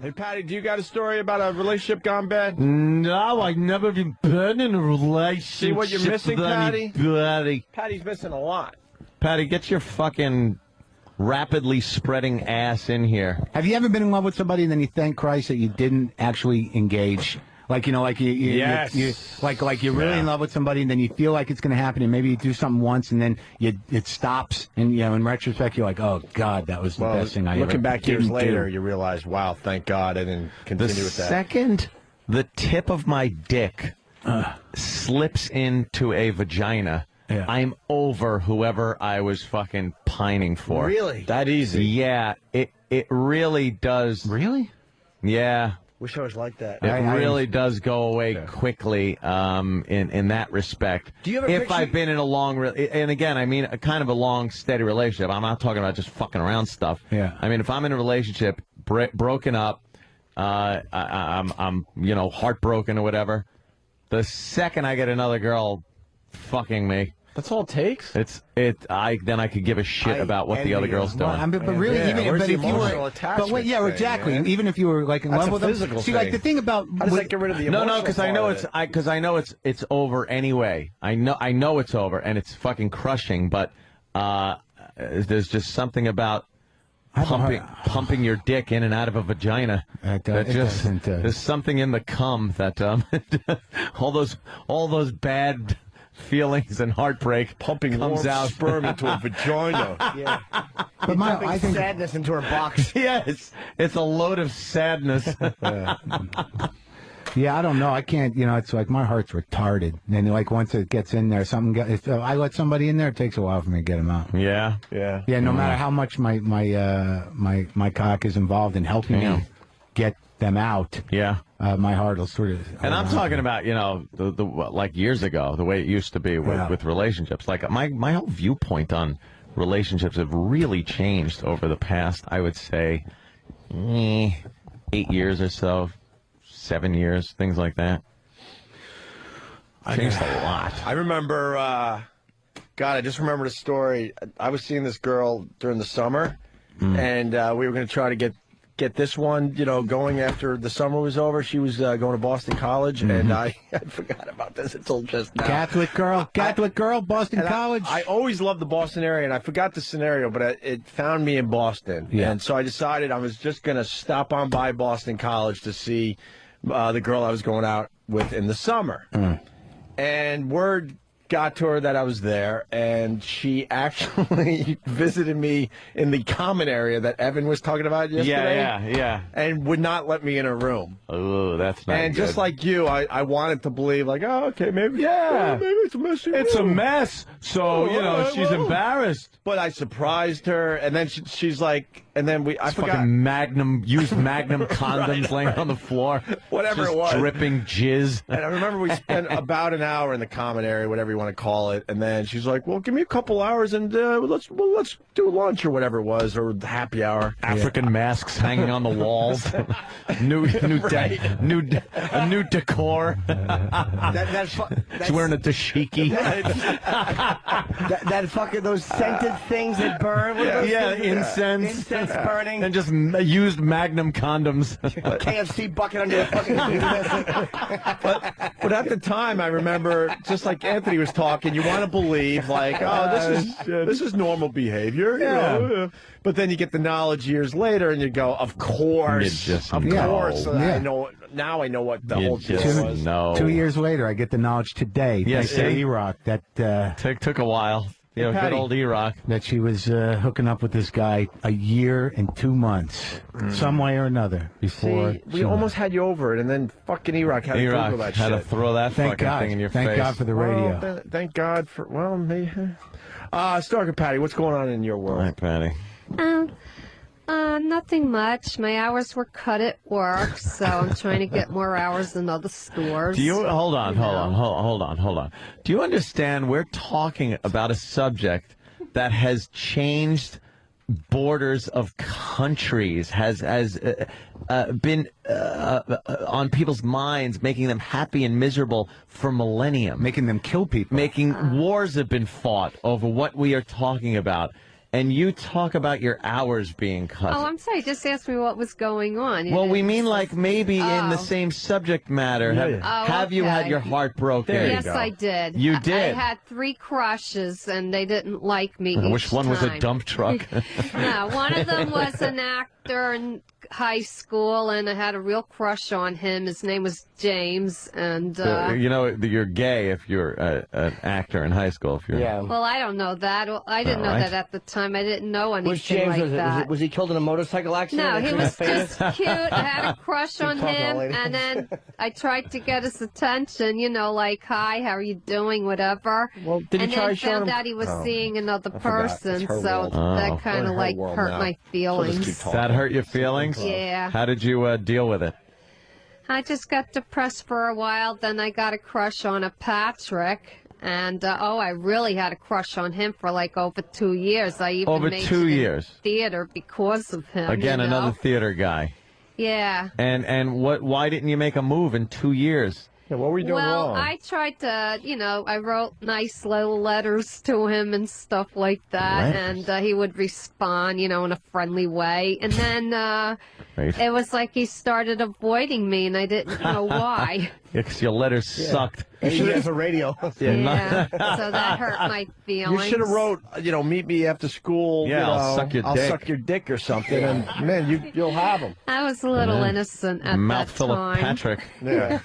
Hey, Patty, do you got a story about a relationship gone bad? No, I've never been in a relationship. See what you're missing, with Patty? anybody. Patty's missing a lot. Patty, get your fucking rapidly spreading ass in here. Have you ever been in love with somebody and then you thank Christ that you didn't actually engage? Like, you know, like Yes. like you're really in love with somebody and then you feel like it's going to happen and maybe you do something once and then it stops and, you know, in retrospect you're like, oh God, that was the best thing I ever Looking back years didn't later, do. you realize, wow, thank God I didn't continue with that. Second the tip of my dick slips into a vagina, I'm over whoever I was fucking pining for. Really? That easy? Yeah, it really does. Really? Yeah. Wish I was like that. It really does go away quickly in that respect. Do you have a if picture? I've been in a long, and again, I mean, a kind of a long, steady relationship. I'm not talking about just fucking around stuff. Yeah. I mean, if I'm in a relationship, broken up, I'm you know, heartbroken or whatever, the second I get another girl fucking me, That's all it takes? then I could give a shit about what the other girl's doing. Well, I mean, but really, where's if the you emotional were, attachment but wait, yeah, thing, exactly. man? Even if you were like in That's love a with them, physical see, like thing. the thing about How does that get rid of the emotional No, because I know part of it? it's over anyway. I know it's over and it's fucking crushing. But there's just something about pumping your dick in and out of a vagina. There's something in the cum that all those bad feelings and heartbreak Pumping comes warm out. sperm into a vagina. Yeah. But I think sadness into her box. Yeah, it's a load of sadness. Yeah, I don't know. I can't. You know, it's like my heart's retarded. And like once it gets in there, if I let somebody in there, it takes a while for me to get them out. Yeah. Yeah. Yeah, no matter how much my cock is involved in helping me get them out. Yeah. My heart will sort of. And I'm talking about, you know, the like years ago, the way it used to be with relationships. Like my whole viewpoint on relationships have really changed over the past, I would say, 8 years or so, 7 years, things like that. Changed a lot. I remember, God, I just remembered a story. I was seeing this girl during the summer, and we were going to try to get this one, you know, going after the summer was over. She was going to Boston College, and I forgot about this until just now. Catholic girl, Boston College. I always loved the Boston area, and I forgot the scenario, but it found me in Boston. Yeah. And so I decided I was just going to stop on by Boston College to see the girl I was going out with in the summer. And word got to her that I was there, and she actually visited me in the common area that Evan was talking about yesterday. Yeah. And would not let me in her room. Oh, that's not And good. just like you, I wanted to believe, like, oh, okay, maybe it's a messy It's a room. mess. So, you know, she's embarrassed. But I surprised her, and then she's like, and then I forgot. Fucking used Magnum condoms laying on the floor. Whatever just it was. dripping jizz. And I remember we spent about an hour in the common area, whatever you want to call it. And then she's like, well, give me a couple hours and let's do lunch or whatever it was, or happy hour. African masks hanging on the walls. new decor. She's wearing a dashiki. that fucking those scented things that burn. What are those things? Incense burning. And just used Magnum condoms. KFC bucket under the fucking. But at the time, I remember, just like Anthony was talking, you want to believe, like, oh, this is normal behavior. You know? But then you get the knowledge years later, and you go, of course. Of course. So I know, now I know what the whole deal was. No. 2 years later, I get the knowledge today. Yes, thanks to E-Rock, that took a while. You know, Patty, good old E-Rock. that she was hooking up with this guy a year and 2 months, some way or another. Before we almost had you over it, and then fucking E-Rock had to E-Rock Google that had shit. to throw that Thank fucking God. thing in your Thank face. God for the radio. Well, thank God for, well, maybe. Stalker Patti, what's going on in your world? Hi, Patty. Nothing much. My hours were cut at work, so I'm trying to get more hours in other stores. Do you hold on. Do you understand we're talking about a subject that has changed borders of countries, has been on people's minds, making them happy and miserable for millennium, making them kill people. Wars have been fought over what we are talking about. and you talk about your hours being cut. Oh, I'm sorry. Just ask me what was going on. Well, we mean like maybe in the same subject matter. Have you had your heart broken? Yes, I did. You did? I had 3 crushes, and they didn't like me. Which one was a dump truck? No, one of them was an actor in high school, and I had a real crush on him. His name was James, and you know, you're gay if you're an actor in high school. If you're well, I don't know that. Well, I didn't know that at the time. I didn't know anything Was James, like that. was he killed in a motorcycle accident? No, he was just cute. I had a crush on him, and then I tried to get his attention, you know, like, hi, how are you doing, whatever. Well, did you and try then showing found him? out he was seeing another forgot. person, It's her so world. that kind of like world hurt now. my feelings. that hurt your feelings? Yeah. How did you deal with it? I just got depressed for a while, then I got a crush on a Patrick. And, I really had a crush on him for like over 2 years. I even Over made 2 it in years. theater because of him. Again, you know? another theater guy. Yeah. And why didn't you make a move in 2 years? Yeah, what were you doing Well, wrong? I tried to, you know, I wrote nice little letters to him and stuff like that, and he would respond, you know, in a friendly way. And then it was like he started avoiding me, and I didn't know why. Because your letters sucked. You should have a radio. Yeah, so that hurt my You feelings. should have wrote, meet me after school. Yeah, I'll suck your dick. suck your dick or something, and man, you'll have him. I was a little innocent at Mouthful that time. of Patrick. Yeah.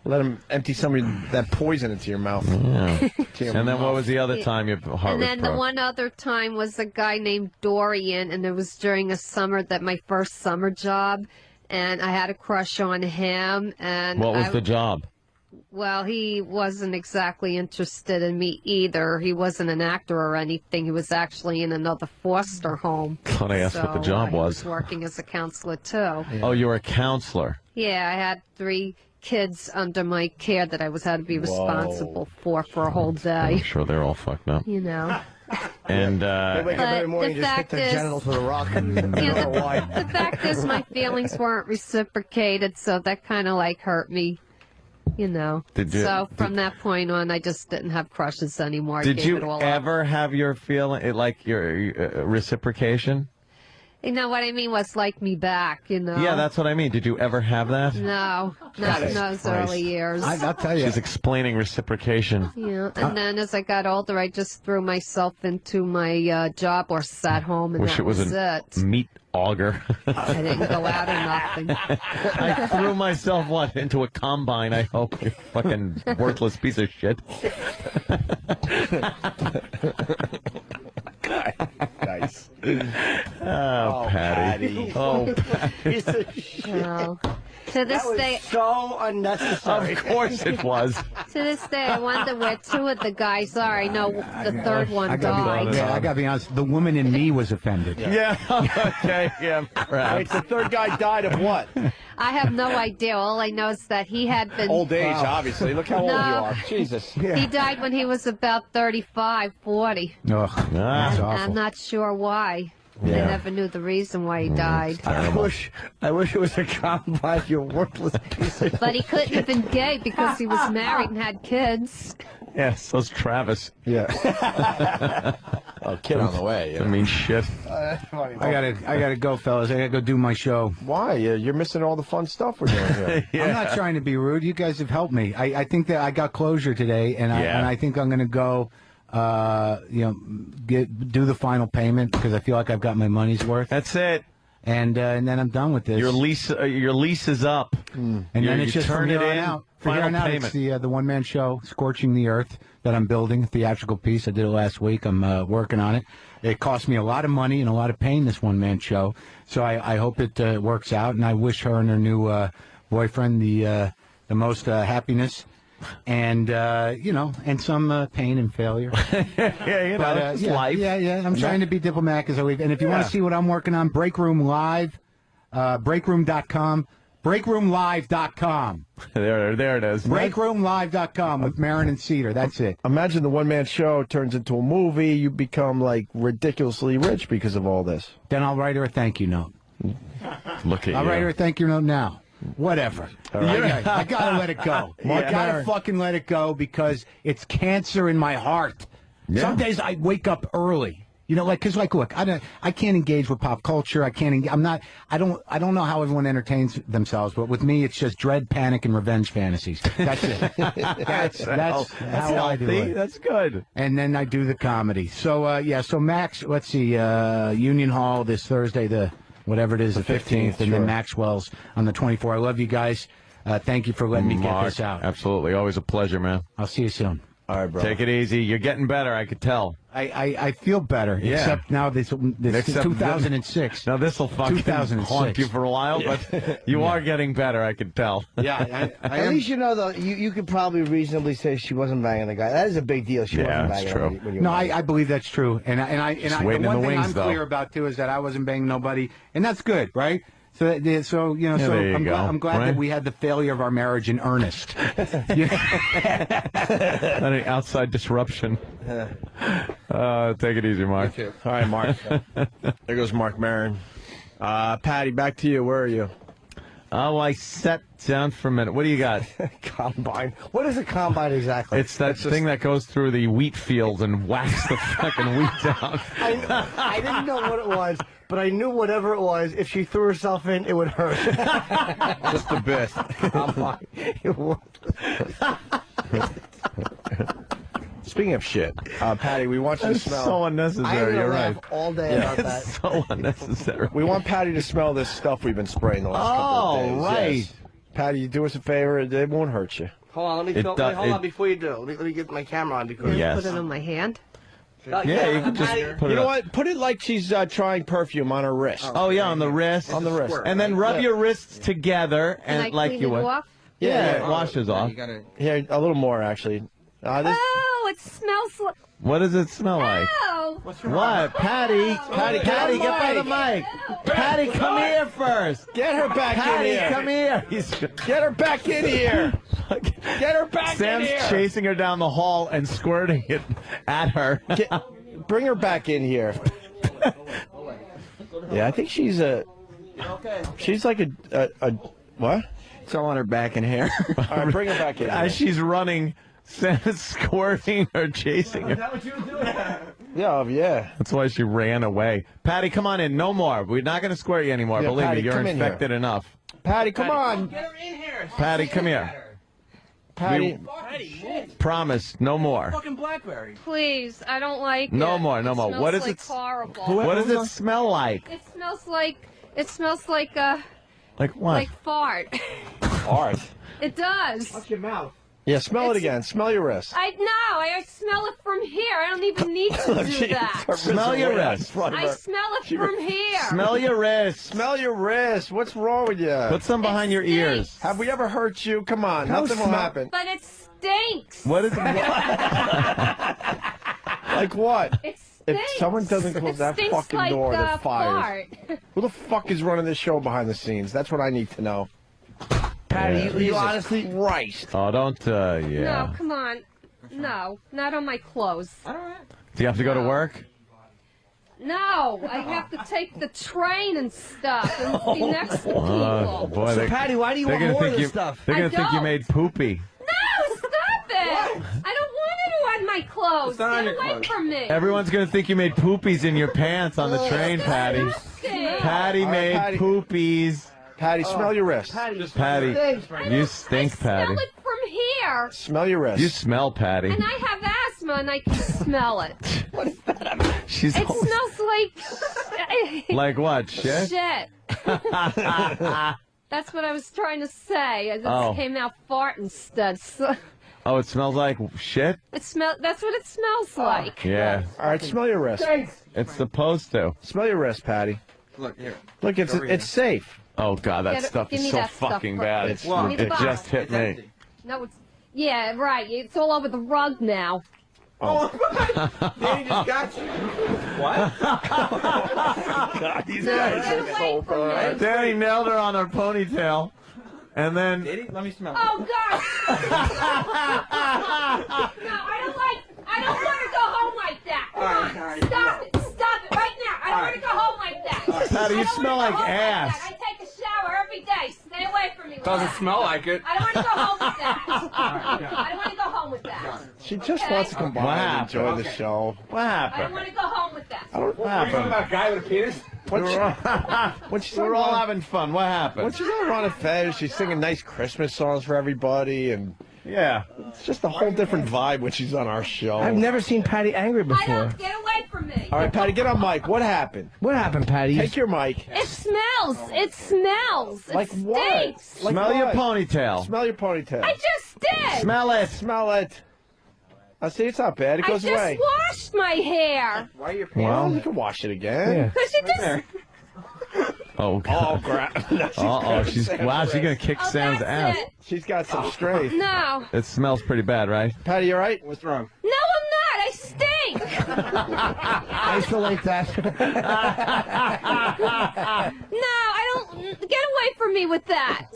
Let him empty some of that poison into your mouth. Yeah. And then what was the other time your heart And was then broke? the one other time was a guy named Dorian, and it was during a summer my first summer job, and I had a crush on him. And What was the job? Well, he wasn't exactly interested in me either. He wasn't an actor or anything. He was actually in another foster home. Thought I asked what the job He was. was working as a counselor too. Oh, you were a counselor. Yeah, I had 3 kids under my care that I had to be responsible for a whole day. I'm sure they're all fucked up. You know. And They wake up every But morning the and just hit fact their is- genitals with a rock. Yeah, the fact is my feelings weren't reciprocated, so that kind of like hurt me, you know. So from that point on, I just didn't have crushes anymore. I did gave you it all up. ever have your feeling, like your reciprocation? You know what I mean? Was like me back, you know. Yeah, that's what I mean. Did you ever have that? No, not in those early years. I'll tell you. She's explaining reciprocation. Yeah, and then as I got older, I just threw myself into my job or sat home, and Wish that it was it. a meat auger. I didn't go out or nothing. I threw myself, into a combine, I hope. You fucking worthless piece of shit. Nice. Oh, Patty. Oh, Patty. Piece of shit. Well, to this That was day, so unnecessary. Of course it was. to this day, I wonder where 2 of the guys are. I know the third one I died. gotta be honest. The woman in me was offended. Yeah, okay, yeah, Wait, perhaps. the third guy died of what? I have no idea. All I know is that he had been. Old age, obviously. Look how old you No. are. Jesus. He died when he was about 35, 40. Ugh, that's I'm awful. not sure why. I Yeah. never knew the reason why he died. I wish it was a combine, you worthless piece of But he couldn't have been gay because he was married and had kids. Yeah, so's Travis. Yeah. Oh, kid on the way. I mean, shit. I gotta go, fellas. I gotta go do my show. Why? You're missing all the fun stuff we're doing here. I'm not trying to be rude. You guys have helped me. I think that I got closure today, and I think I'm gonna go. Do the final payment because I feel like I've got my money's worth, That's it. and then I'm done with this. Your lease is up. and then it's just from here on out. From here on out, it's the one-man show, Scorching the Earth, that I'm building, a theatrical piece. I did it last week. I'm working on it. It cost me a lot of money and a lot of pain, this one-man show. So I hope it works out, and I wish her and her new boyfriend the most happiness. And and some pain and failure. Yeah, it's life. Yeah. I'm trying to be diplomatic as always. And if you want to see what I'm working on, Break Room Live, breakroom.com, breakroomlive.com, There it is. breakroomlive.com with Marin and Cedar. That's it. Imagine the one-man show turns into a movie. You become, like, ridiculously rich because of all this. Then I'll write her a thank you note. Look at I'll you. write her a thank you note now. Whatever. I gotta let it go. I gotta fucking let it go because it's cancer in my heart. Yeah. Some days I wake up early You know, like, cause like, look, I can't engage with pop culture. I can't. I don't know how everyone entertains themselves, but with me, it's just dread, panic, and revenge fantasies. That's it. that's how I do it. That's good. And then I do the comedy. So so Max, let's see, Union Hall this Thursday, the 15th, and then Maxwell's on the 24th. I love you guys. Thank you for letting me get this out. Absolutely, always a pleasure, man. I'll see you soon. All right, bro. Take it easy. You're getting better, I could tell. I feel better, Yeah. except now this Except 2006. Now this will fucking 2006. haunt you for a while, but you are getting better, I can tell. Yeah, I At am. least you know, though, you could probably reasonably say she wasn't banging the guy. That is a big deal. She wasn't that's banging true. him when you No, were I believe that's true, and waiting the in one the thing wings, I'm though. clear about too is that I wasn't banging nobody, and that's good, right? So you know, Yeah, so there you I'm go, glad right? that we had the failure of our marriage in earnest. Not any outside disruption. Take it easy, Mark. All right, Mark. There goes Mark Maron. Patty, back to you. Where are you? Oh, I sat down for a minute. What do you got? Combine. What is a combine exactly? It's that thing that goes through the wheat fields and whacks the fucking wheat down. I didn't know what it was, but I knew whatever it was, if she threw herself in, it would hurt. Just a bit. Combine. Speaking of shit, Patty, we want you to That's smell. so I had unnecessary. to You're laugh right. all day about that. It's so unnecessary. We want Patty to smell this stuff we've been spraying the last couple of days. right. Yes. Patty, you do us a favor. It won't hurt you. Hold on, let me hold on before you do. Let me get my camera on because Yes. Put it on my hand. Yeah, you can just put You it know up. what? Put it like she's trying perfume on her wrist. Oh, yeah, on the wrist. On the wrist. And then rub your wrists together And I and like clean you it would. off. Yeah, it washes off. Here, a little more, actually. Oh, it smells like. What does it smell like? Oh. What? Patty, Patty, get by the mic. Patty, come here first. Get her back Patty, in here. come here. Get her back in here. Get her back Sam's in here. chasing her down the hall and squirting it at her. Bring her back in here. Yeah, I think she's she's like a what? It's all on her back and hair. All right, bring her back in. As she's running, Sam's squirting her, chasing her. what you were doing? Yeah. That's why she ran away. Patty, come on in. No more. We're not going to square you anymore. Yeah, Believe Patty, me, you're come in infected here. enough. Patty, come on. Get her in here. Patty, come here. Patty. Promise, no more. Fucking Blackberry. Please, I don't like it. No more, no more. Smells What is like it? horrible. What does it smell like? It smells like Like what? like fart. Art. It does. Watch your mouth. Yeah, smell it again. Smell your wrist. I smell it from here. I don't even need to do that. Smell your wrist. I smell it from here. Smell your wrist. Smell your wrist. What's wrong with you? Put some behind your stinks. ears. Have we ever hurt you? Come on. Nothing will happen. But it stinks. What is it? Like what? It stinks. If someone doesn't close It that stinks fucking like, door, they're fired. fart. Who the fuck is running this show behind the scenes? That's what I need to know. Patty, Yeah. you honestly. Christ. Oh, don't, No, yeah. come on. No, not on my clothes. Do you have to go to work? No, I have to take the train and stuff and be next to people. Oh, boy, So, Patty, why do you want more of this stuff? They're I going to think you don't. made poopy. No, stop it! I don't want it on my clothes. It's not on Get your away clothes. from me. Everyone's going to think you made poopies in your pants on the train, Patty. Disgusting. Patty All right, made Patty. poopies. Patty, smell your wrist. Patty, you stink, I Patty. smell it from here, Smell your wrist. You smell, Patty. and I have asthma, and I can smell it. She's It smells like like what? Shit? shit. That's what I was trying to say. I just Oh. came out fart instead. So Oh, it smells like shit? that's what it smells like. Yeah, All right, smell your wrist. it's supposed to. Smell your wrist, Patty. Look here. Look, it's safe. Oh, God, that Get it- stuff give is me so that stuff fucking first. bad. It's- Give me the It box. just hit me. No, it's right. It's all over the rug now. Danny just got you. God, these No, guys get are away so from bad. me. Danny nailed her on her ponytail, and then Danny, let me smell. Oh God! No, I don't want to go home like that. Come All right. on, stop it right now. I don't want to go home like that. Patty, you I don't smell wanna like go home ass. that. I take a shower every day. Stay away from me. with Doesn't that. smell like it. I don't want to go home with that. I don't want to go home with that. She just wants to come by What and happened? enjoy the show. what I don't happened? want to go home with that. What happened? Are you talking about a guy with a penis? We're all having fun. What happened? When she's on Ron Fez, she's singing nice Christmas songs for everybody, and yeah, it's just a whole different vibe when she's on our show. I've never seen Patty angry before. I don't get away from me. All right, Patty, get on mic. What happened? What happened, Patty? Take your mic. It smells. It smells. Like it what? stinks. Like smell your what? ponytail. Smell your ponytail. I just did. Smell it. Smell it. I see it's not bad. It goes I away. just washed my hair. Why are your pants? Well, you can wash it again. Yeah. Because you just. Oh, God. Oh, crap. She's gonna kick Oh, Sam's ass. that's it. She's got some strength. No. It smells pretty bad, right? Patty, you all right? What's wrong? No, I'm not. I stink. Isolate that. No, I don't. Get away from me with that.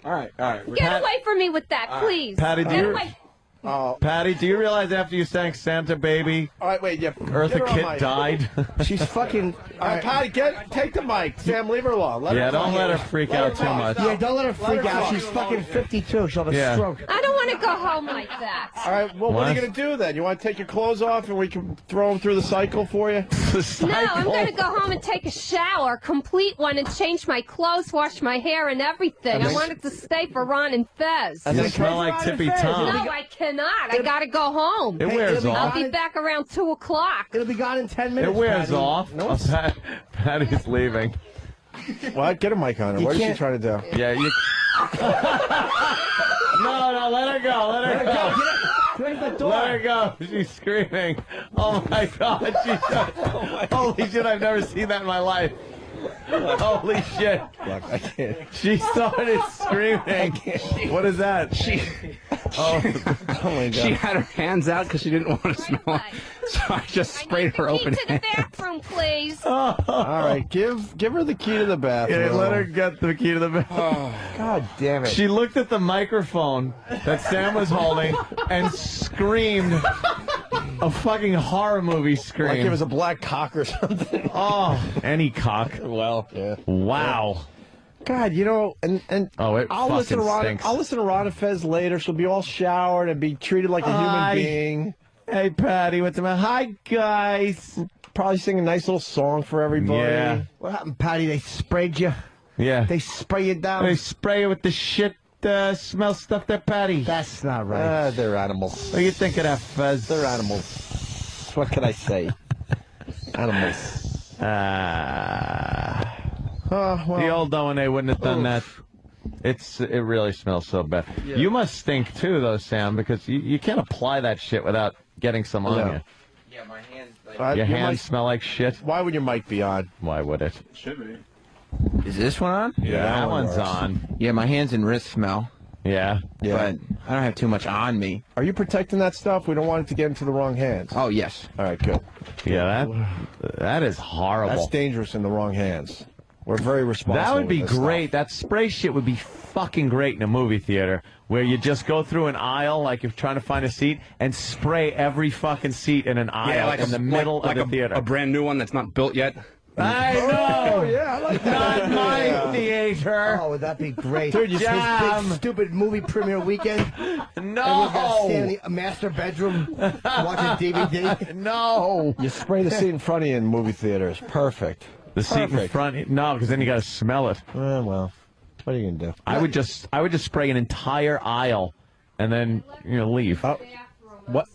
All right. Get away from me with that, please. Patty, do Get you- away. Oh. Patty, do you realize after you sang Santa Baby, All right, wait. Yeah. Eartha get her on Kitt mic. died? She's fucking. All right, Patty, take the mic. Sam, leave her alone. Let Yeah, her don't talk. let her freak Let her out too talk. much. Yeah, don't let her freak her out. talk. She's fucking 52. She'll have a Yeah. stroke. I don't want to go home like that. All right, well, what are you What? going to do then? You want to take your clothes off and we can throw them through the cycle for you? No, I'm going to go home and take a shower, complete one, and change my clothes, wash my hair, and everything. I want it to stay for Ron and Fez. You smell like Tippy Tom. No, I cannot. I got to go home. It wears I'll off. be back around 2 o'clock. It'll be gone in 10 minutes. It wears Patty. off. No, it's- Patty's leaving. What? Get a mic on her. You What is she can't- trying to do? Yeah, you. No, let her go. Let her go. Close the door. Let her go. She's screaming. Oh my God. Holy shit, I've never seen that in my life. Holy shit. Look, I can't. She started screaming. What is that? Oh my God. She had her hands out because she didn't want to smell it. So I just sprayed her open Key to the hand. bathroom, please. All right, give her the key to the bathroom. Yeah, let her get the key to the bathroom. God damn it. She looked at the microphone that Sam was holding and screamed a fucking horror movie scream. Like it was a black cock or something. Oh, any cock. Well, yeah. Wow. God, you know, and Oh, it I'll fucking listen to Ron. stinks. I'll listen to Ron Fez later. She'll be all showered and be treated like a Hi. human being. Hey, Patty, what's the matter? Hi, guys. Probably sing a nice little song for everybody. Yeah. What happened, Patty? They sprayed you. Yeah. They spray you down. They spray you with the shit smell stuff there, Patty. That's not right. They're animals. What do you think of that, Fez? They're animals. What can I say? Animals. Well, The old O&A wouldn't have done that. It really smells so bad. Yeah. You must stink too, though, Sam, because you can't apply that shit without getting some on No. you. Yeah, my hands. Your your hands mic- smell like shit. Why would your mic be on? Why would it? Should be. Is this one on? Yeah, that one one's works. on. Yeah, my hands and wrists smell, Yeah. Yeah. but I don't have too much on me. Are you protecting that stuff? We don't want it to get into the wrong hands. Oh, yes. All right, good. Yeah, that is horrible. That's dangerous in the wrong hands. We're very responsible. That would be with this great. stuff. That spray shit would be fucking great in a movie theater where you just go through an aisle like you're trying to find a seat and spray every fucking seat in an aisle in the middle of the theater. a brand new one that's not built yet. I know. Oh, yeah, I like Not that. my theater. Oh, would that be great? Dude, you His Jam. big, stupid movie premiere weekend. Everyone's got to stay in No. the master bedroom watching DVD. No. You spray the seat in front of you in movie theaters. Perfect. The seat in Perfect. front. No, because then you got to smell it. Well, what are you gonna do? I would just spray an entire aisle and then leave. Oh,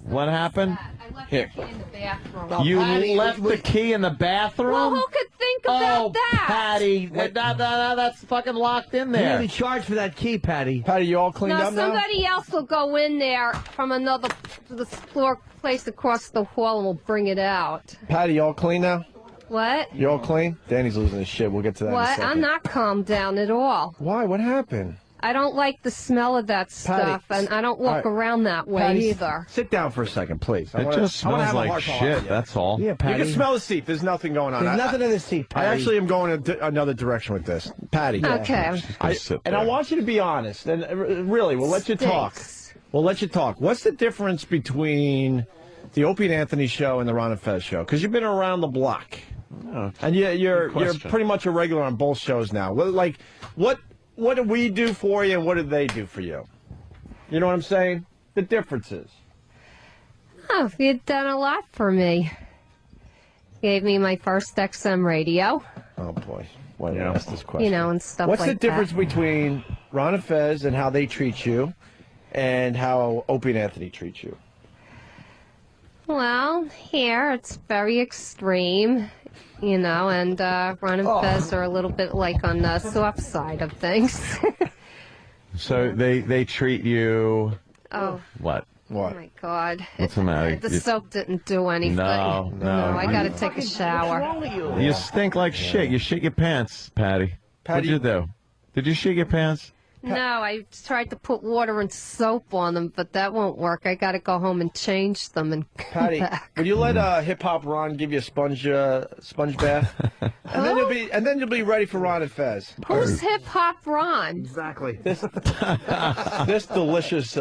what happened? I left Here. the key in the bathroom. You Patty, left the key in the bathroom? Well, who could think about Oh, that? Patty, that's fucking locked in You there. need to charge for that key, Patty. Patty, you all cleaned No, up now? somebody else will go in there from another the floor place across the hall and will bring it out. Patty, you all clean now? What? You all clean? Danny's losing his shit. We'll get to that in a What? second. I'm not calmed down at all. Why? What happened? I don't like the smell of that stuff, and I don't walk All right. around that way Patty, either. Sit down for a second, please. It just I wanna smells have a like heart to heart shit, with you. that's all. Yeah, You Patty. can smell the seat. There's nothing going on. There's nothing in the seat, I Patty. actually am going another direction with this. Patty. Okay. Sit And I there. want you to be honest. And really, we'll let you talk. Stinks. We'll let you talk. What's the difference between the Opie and Anthony show and the Ron and Fez show? Because you've been around the block. And you're question. pretty much a regular on both shows now. Like, what do we do for you and what do they do for you? You know what I'm saying? The differences. Oh, you've done a lot for me. Gave me my first XM radio. Oh, boy. Why did I ask this question? You know, and stuff What's like the difference between Ron and Fez and how they treat you and how Opie and Anthony treat you? Well, here it's very extreme, you know, and Ron and Fez are a little bit like on the soft side of things. So they treat you. Oh. What? What? Oh, my God. What's the matter? The soap didn't do anything. No. I got to take a shower. You stink like shit. You shit your pants, Patty. What'd you do? Did you shit your pants? No, I tried to put water and soap on them, but that won't work. I got to go home and change them and come Patty, back. would you let Hip Hop Ron give you a sponge bath, and then you'll be ready for Ron and Fez. Who's Hip Hop Ron? Exactly. This delicious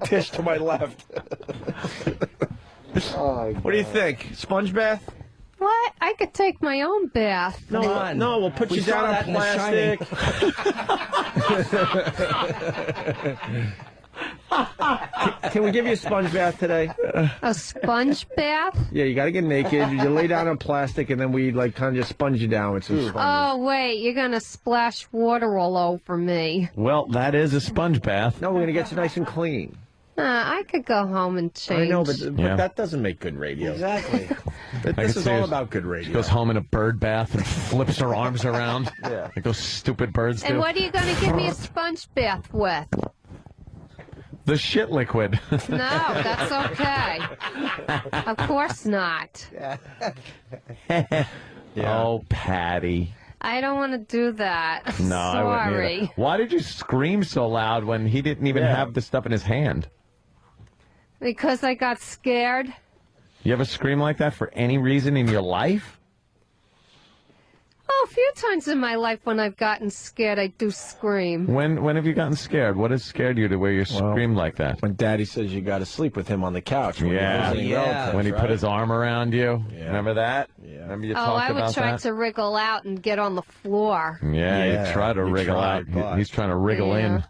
dish to my left. What do you think? Sponge bath? What? I could take my own bath. No, we'll put you down on plastic. Can we give you a sponge bath today? A sponge bath? Yeah, you got to get naked. You lay down on plastic, and then we kind of just sponge you down with some sponges. Oh, wait, you're going to splash water all over me. Well, that is a sponge bath. No, we're going to get you nice and clean. I could go home and change. I know, but that doesn't make good radio. Exactly. This is all about good radio. She goes home in a bird bath and flips her arms around. Yeah. Like those stupid birds do. And what are you going to give me a sponge bath with? The shit liquid. No, that's okay. Of course not. Yeah. Oh, Patty. I don't want to do that. I'm No, I wouldn't sorry. either. Why did you scream so loud when he didn't even have the stuff in his hand? Because I got scared. You ever scream like that for any reason in your life? Oh, a few times in my life when I've gotten scared, I do scream. When have you gotten scared? What has scared you to where you screamed like that? When Daddy says you got to sleep with him on the couch. When When he put his arm around you. Yeah. Remember that? Yeah. Remember you Oh, talked I would about try that? to wriggle out and get on the floor. Yeah, you try to you wriggle tried, out. but- He's trying to wriggle in.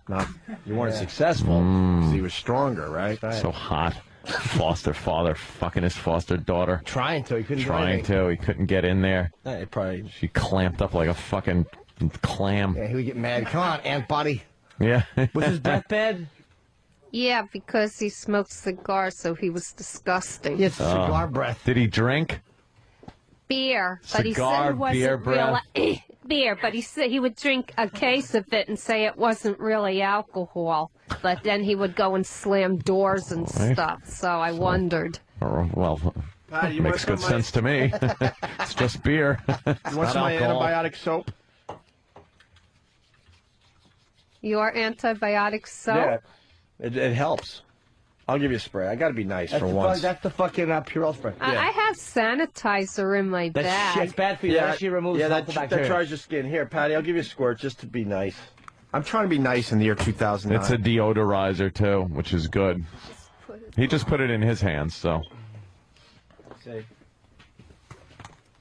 You weren't successful because he was stronger, right? So hot. Foster father fucking his foster daughter. Trying to. He couldn't do Trying anything. to. He couldn't get in there. It probably. She clamped up like a fucking clam. Yeah, he would get mad. Come on, Aunt Buddy. Yeah. Was his breath bad? Yeah, because he smoked cigars, so he was disgusting. He had cigar breath. Did he drink? Beer, but he Cigar, said it wasn't beer breath? real beer, but he said he would drink a case of it and say it wasn't really alcohol. But then he would go and slam doors and stuff. So I wondered. Well, Patty, you makes want good some sense to me. It's just beer. You want some of my antibiotic soap? Your antibiotic soap? Yeah, it helps. I'll give you a spray. I got to be nice for once. That's the fucking Purell spray. I have sanitizer in my That bag. shit's bad for you. That actually removes that harmful bacteria. tries your skin. Here, Patty, I'll give you a squirt just to be nice. I'm trying to be nice in the year 2009. It's a deodorizer, too, which is good. He just put it in his hands, so See,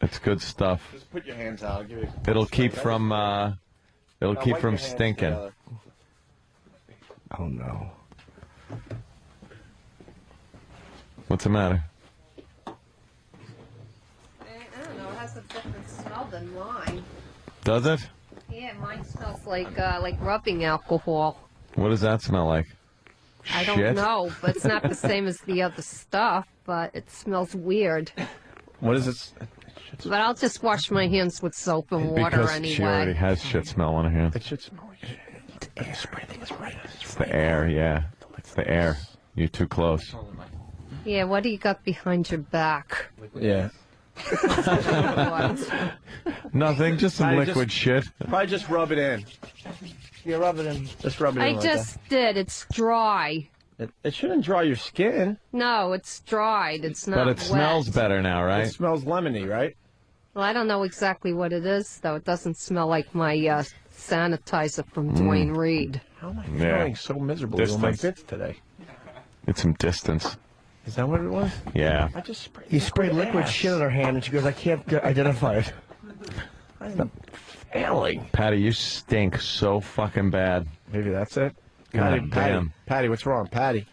it's good stuff. just put your hands out. I'll give you It'll keep from Now keep wipe from your hands stinking. together. Oh, no. What's the matter? I don't know. It has a different smell than mine. Does it? Yeah, mine smells like rubbing alcohol. What does that smell like? I Shit? don't know, but it's not the same as the other stuff, but it smells weird. What is it? But I'll just wash my hands with soap and water Because anyway. she already has shit smell on her hands. It should smell like shit. The spray thing is right. It's the air, yeah. It's the air. You're too close. Yeah, what do you got behind your back? Yeah. What? Nothing, just some I liquid shit. Probably just rub it in. You're rubbing him. Just rub it in I like just did. It's dry. that. It shouldn't dry your skin. No, it's dried. It's not But it smells wet. better now, It right? smells lemony, right? Well, I don't know exactly what it is, though. It doesn't smell like my sanitizer from Dwayne Reed. How am I Yeah. feeling so miserably with my Distance. bits today? It's some distance. Is that what it was? Yeah. I just sprayed. He sprayed liquid shit on her hand, and she goes, I can't identify it. I'm failing. Patty, you stink so fucking bad. Maybe that's it. God damn. Patty, what's wrong, Patty?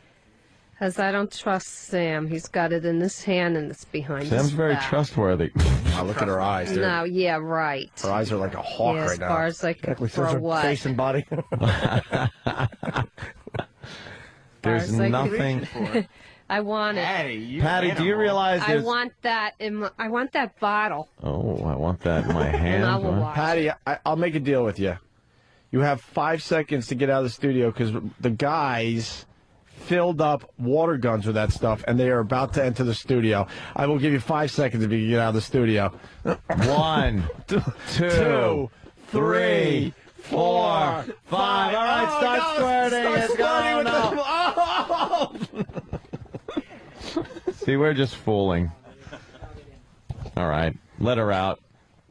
Because I don't trust Sam. He's got it in his hand and it's behind Sam's his very back. trustworthy. Wow, look at her eyes. No, yeah, right. Her eyes are like a hawk Yeah, right now. as far as I can throw away. Face and body. There's nothing. I want it. Patty, do you realize I there's... want that I want that bottle. Oh, I want that in my hand. And I will huh? watch Patty, I'll make a deal with you. You have 5 seconds to get out of the studio because the guys filled up water guns with that stuff, and they are about to enter the studio. I will give you 5 seconds if you can get out of the studio. 1, 2, 3, 4, 5. All right, start squirting. It's going See, we're just fooling. All right, let her out.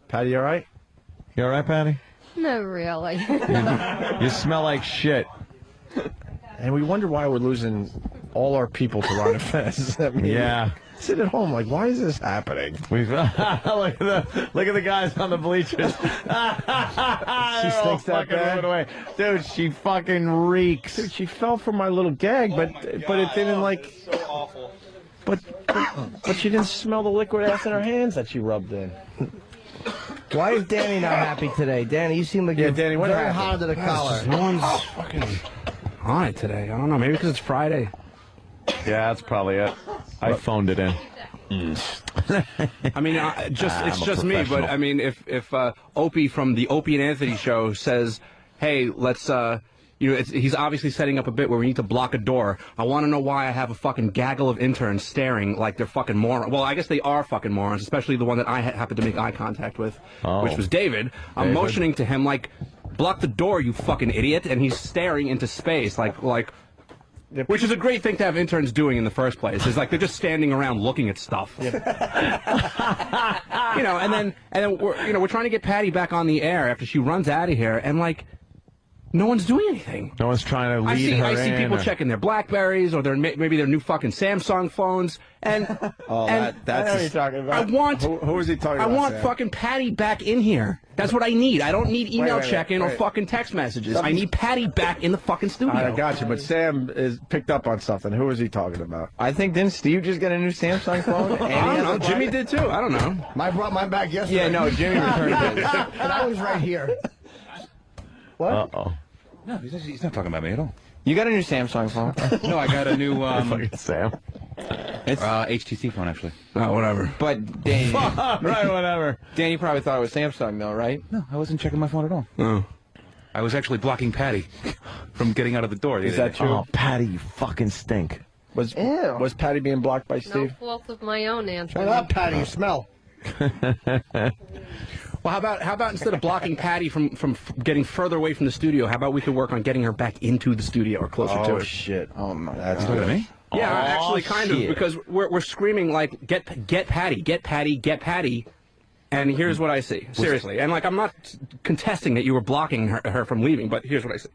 Patty, you all right? You all right, Patty? No, really. You smell like shit. And we wonder why we're losing all our people to Ron and Fez. I mean, Yeah. Sit at home like, why is this happening? Look at the guys on the bleachers. She stinks that bad? away. Dude, she fucking reeks. Dude, she fell for my little gag, but it didn't like. So awful. But she didn't smell the liquid ass in her hands that she rubbed in. Why is Danny not happy today? Danny, you seem like you're Danny, what very happened? hot under the collar. No one's fucking on it today. I don't know. Maybe because it's Friday. Yeah, that's probably it. I phoned it in. I mean, it's I'm a just me. But professional. I mean, if Opie from the Opie and Anthony show says, "Hey, let's," he's obviously setting up a bit where we need to block a door. I want to know why I have a fucking gaggle of interns staring like they're fucking morons. Well, I guess they are fucking morons, especially the one that I happened to make eye contact with, which was David. I'm motioning to him like, "Block the door, you fucking idiot!" And he's staring into space like. Which is a great thing to have interns doing in the first place. Is like they're just standing around looking at stuff. And then we're trying to get Patty back on the air after she runs out of here, and like no one's doing anything. No one's trying to lead her in. I see people checking their Blackberries or maybe their new fucking Samsung phones. And that's what you're talking about. I want who is he talking I about? want Sam? fucking Patty back in here. That's what I need. I don't need email wait, check-in or wait. fucking text messages. I need Patty back in the fucking studio. I got you, but Sam is picked up on something. Who is he talking about? I think didn't Steve just get a new Samsung phone? And I don't know. Jimmy did too. I don't know. I brought mine back yesterday. Yeah, no, Jimmy returned his. And I was right here. What? Uh-oh. No, he's not talking about me at all. You got a new Samsung phone? No, I got a new Fucking Sam. It's HTC phone, actually. Oh, whatever. but Danny, Right, whatever. Danny probably thought it was Samsung though, right? No, I wasn't checking my phone at all. Oh. I was actually blocking Patty from getting out of the door. Is that true? Oh, Patty, you fucking stink. Was Patty being blocked by No Steve? fault of my own, Anthony. Shut up, Patty. You smell. Well, how about instead of blocking Patty from getting further away from the studio, how about we could work on getting her back into the studio or closer to Oh it? shit! Oh my That's God. Look at me. Yeah, actually, kind shit. of, because we're screaming like, get Patty, get Patty, get Patty. And here's what I see, seriously. And like, I'm not contesting that you were blocking her from leaving, but here's what I see.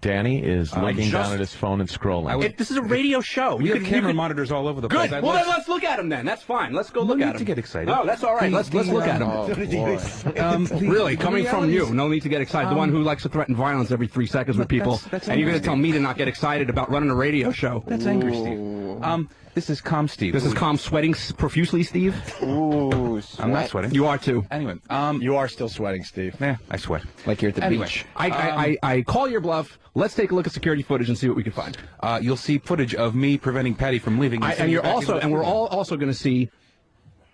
Danny is looking just- down at his phone and scrolling. This is a radio show. We have camera monitors all over the place. Good. Well, then let's look at him then. That's fine. Let's go look need at him. to get excited. No, that's all right. Let's look at him. Oh, boy. Really, coming from you, no need to get excited. The one who likes to threaten violence every 3 seconds with people, that's and you're going to angry. tell me to not get excited about running a radio show. That's angry, Steve. This is calm, Steve. This is calm sweating profusely, Steve. Ooh, I'm not sweating. You are too. Anyway, You are still sweating, Steve. yeah, I sweat. like you're at the Anyway. beach. I call your bluff. Let's take a look at security footage and see what we can find. You'll see footage of me preventing Patty from leaving. And you're also, and we're all also going to see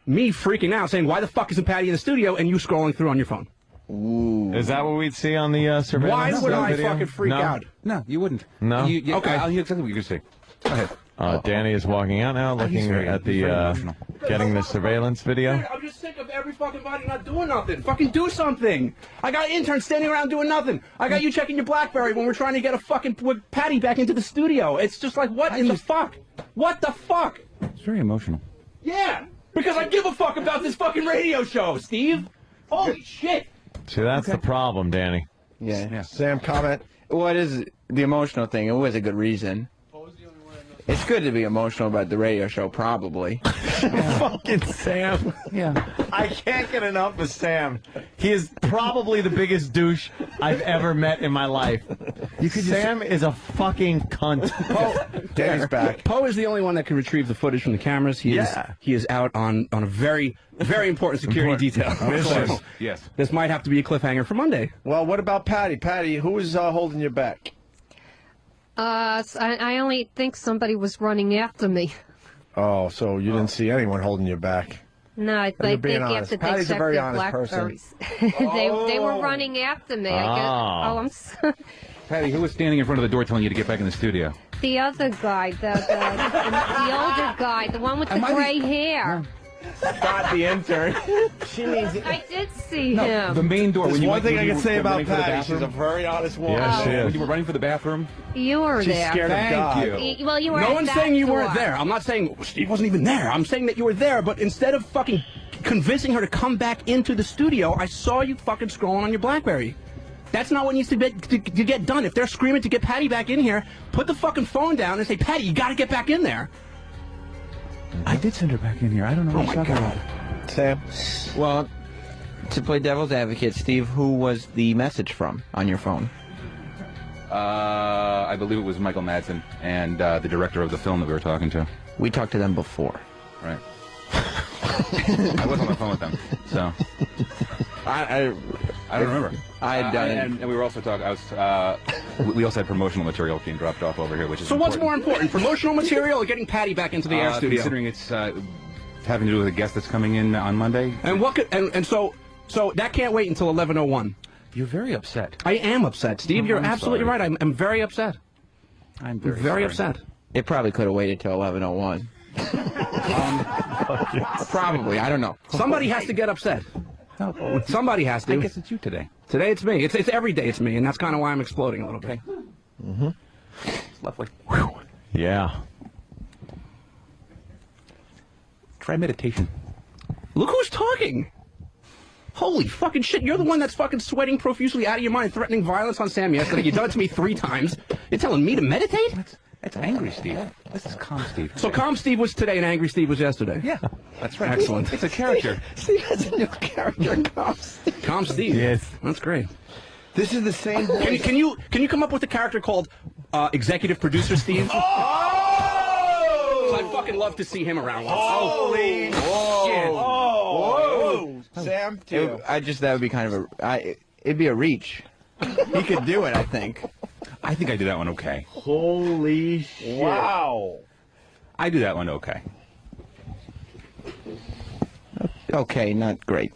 me freaking out, saying, "Why the fuck isn't Patty in the studio?" And you scrolling through on your phone. Is that what we'd see on the surveillance Why would I video? fucking freak No? out? No, you wouldn't. No? Okay. I'll hear exactly what you're going to say. Go ahead. Danny is walking out now, looking at he's very the emotional. getting the surveillance video. I'm just sick of every fucking body not doing nothing. Fucking do something. I got interns standing around doing nothing. I got you checking your BlackBerry when we're trying to get a fucking Patty back into the studio. It's just like, what in the fuck? What the fuck? It's very emotional. Yeah, because I give a fuck about this fucking radio show, Steve. Holy shit. See, that's the problem, Danny. Yeah. Sam, comment. What is the emotional thing? It was a good reason. It's good to be emotional about the radio show, probably. Fucking Sam. Yeah. I can't get enough of Sam. He is probably the biggest douche I've ever met in my life. Sam is a fucking cunt. Danny's back. Poe is the only one that can retrieve the footage from the cameras. He is out on a very, very important security detail. Of yes. This might have to be a cliffhanger for Monday. Well, what about Patty? Patty, who was holding you back? I only think somebody was running after me. Oh, so you didn't see anyone holding you back? No, I You're think being after honest. they Patty's a checked very the honest person. Blackberries. they were running after me. I guess. Oh, I'm sorry. Patty, who was standing in front of the door telling you to get back in the studio? The other guy, the older guy, the one with the gray hair. Not the intern. She means it. I did see him. The main door. There's when you one went, thing when I you can were say about running for the Patty. She's a bathroom? very honest woman. Yeah, she is. When you were running for the bathroom? You were She's there. scared of God. Thank you. Well, you were No at one's that saying you door. weren't there. I'm not saying Steve wasn't even there. I'm saying that you were there, but instead of fucking convincing her to come back into the studio, I saw you fucking scrolling on your BlackBerry. That's not what needs to get done. If they're screaming to get Patty back in here, put the fucking phone down and say, Patty, you got to get back in there. I did send her back in here. I don't know. Oh, my God. Sam? Well, to play devil's advocate, Steve, who was the message from on your phone? I believe it was Michael Madsen and the director of the film that we were talking to. We talked to them before. Right. I was on the phone with them, so I don't remember. I had done it. And we were also talking. We also had promotional material being dropped off over here, which is So what's more important. important, promotional material or getting Patty back into the air studio? Considering it's having to do with a guest that's coming in on Monday. And what could, and so that can't wait until 11:01. You're very upset. I am upset, Steve. You're I'm absolutely sorry. right. I'm very upset. I'm Very sorry. upset. It probably could have waited till 11:01. Probably. I don't know. Somebody has to get upset. Somebody has to. I guess it's you today. Today it's me. It's every day it's me, and that's kind of why I'm exploding a little bit. Mm-hmm. Lovely. Yeah. Try meditation. Look who's talking. Holy fucking shit! You're the one that's fucking sweating profusely out of your mind, threatening violence on Sam yesterday. You've done it to me 3 times. You're telling me to meditate? That's angry Steve. This is calm Steve. So calm Steve was today and angry Steve was yesterday. Yeah, that's right. Excellent. It's a character. Steve has a new character, Calm Steve. Yes. That's great. This is the same voice. Can you come up with a character called executive producer Steve? I'd fucking love to see him around. Holy shit. Whoa. Sam, too. That would be kind of it'd be a reach. He could do it, I think. I think I do that one okay. Holy shit. Wow. I do that one okay. Okay, not great.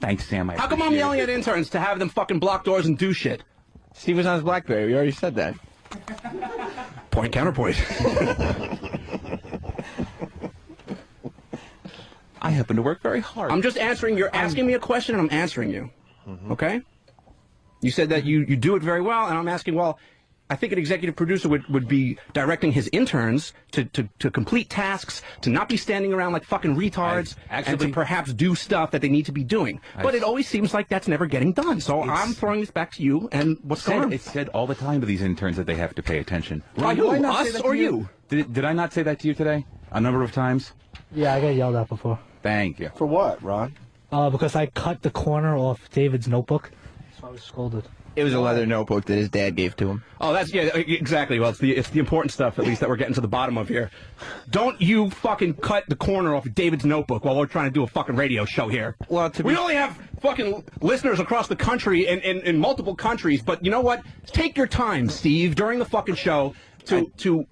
Thanks, Sam. How come I'm yelling at interns to have them fucking block doors and do shit? Steve was on his BlackBerry. We already said that. Point counterpoint. I happen to work very hard. I'm just answering. You're asking me a question, and I'm answering you. Okay? You said that you do it very well, and I'm asking, well, I think an executive producer would be directing his interns to complete tasks, to not be standing around like fucking retards, and to perhaps do stuff that they need to be doing. But it always seems like that's never getting done. So I'm throwing this back to you, and what's going on? It's said all the time to these interns that they have to pay attention. By who? Us or you? Did I not say that to you today? A number of times? Yeah, I got yelled at before. Thank you. For what, Ron? Because I cut the corner off David's notebook, so I was scolded. It was a leather notebook that his dad gave to him. Oh, that's, yeah, exactly. Well, it's the important stuff, at least, that we're getting to the bottom of here. Don't you fucking cut the corner off of David's notebook while we're trying to do a fucking radio show here. Well, we only have fucking listeners across the country in multiple countries, but you know what? Take your time, Steve, during the fucking show to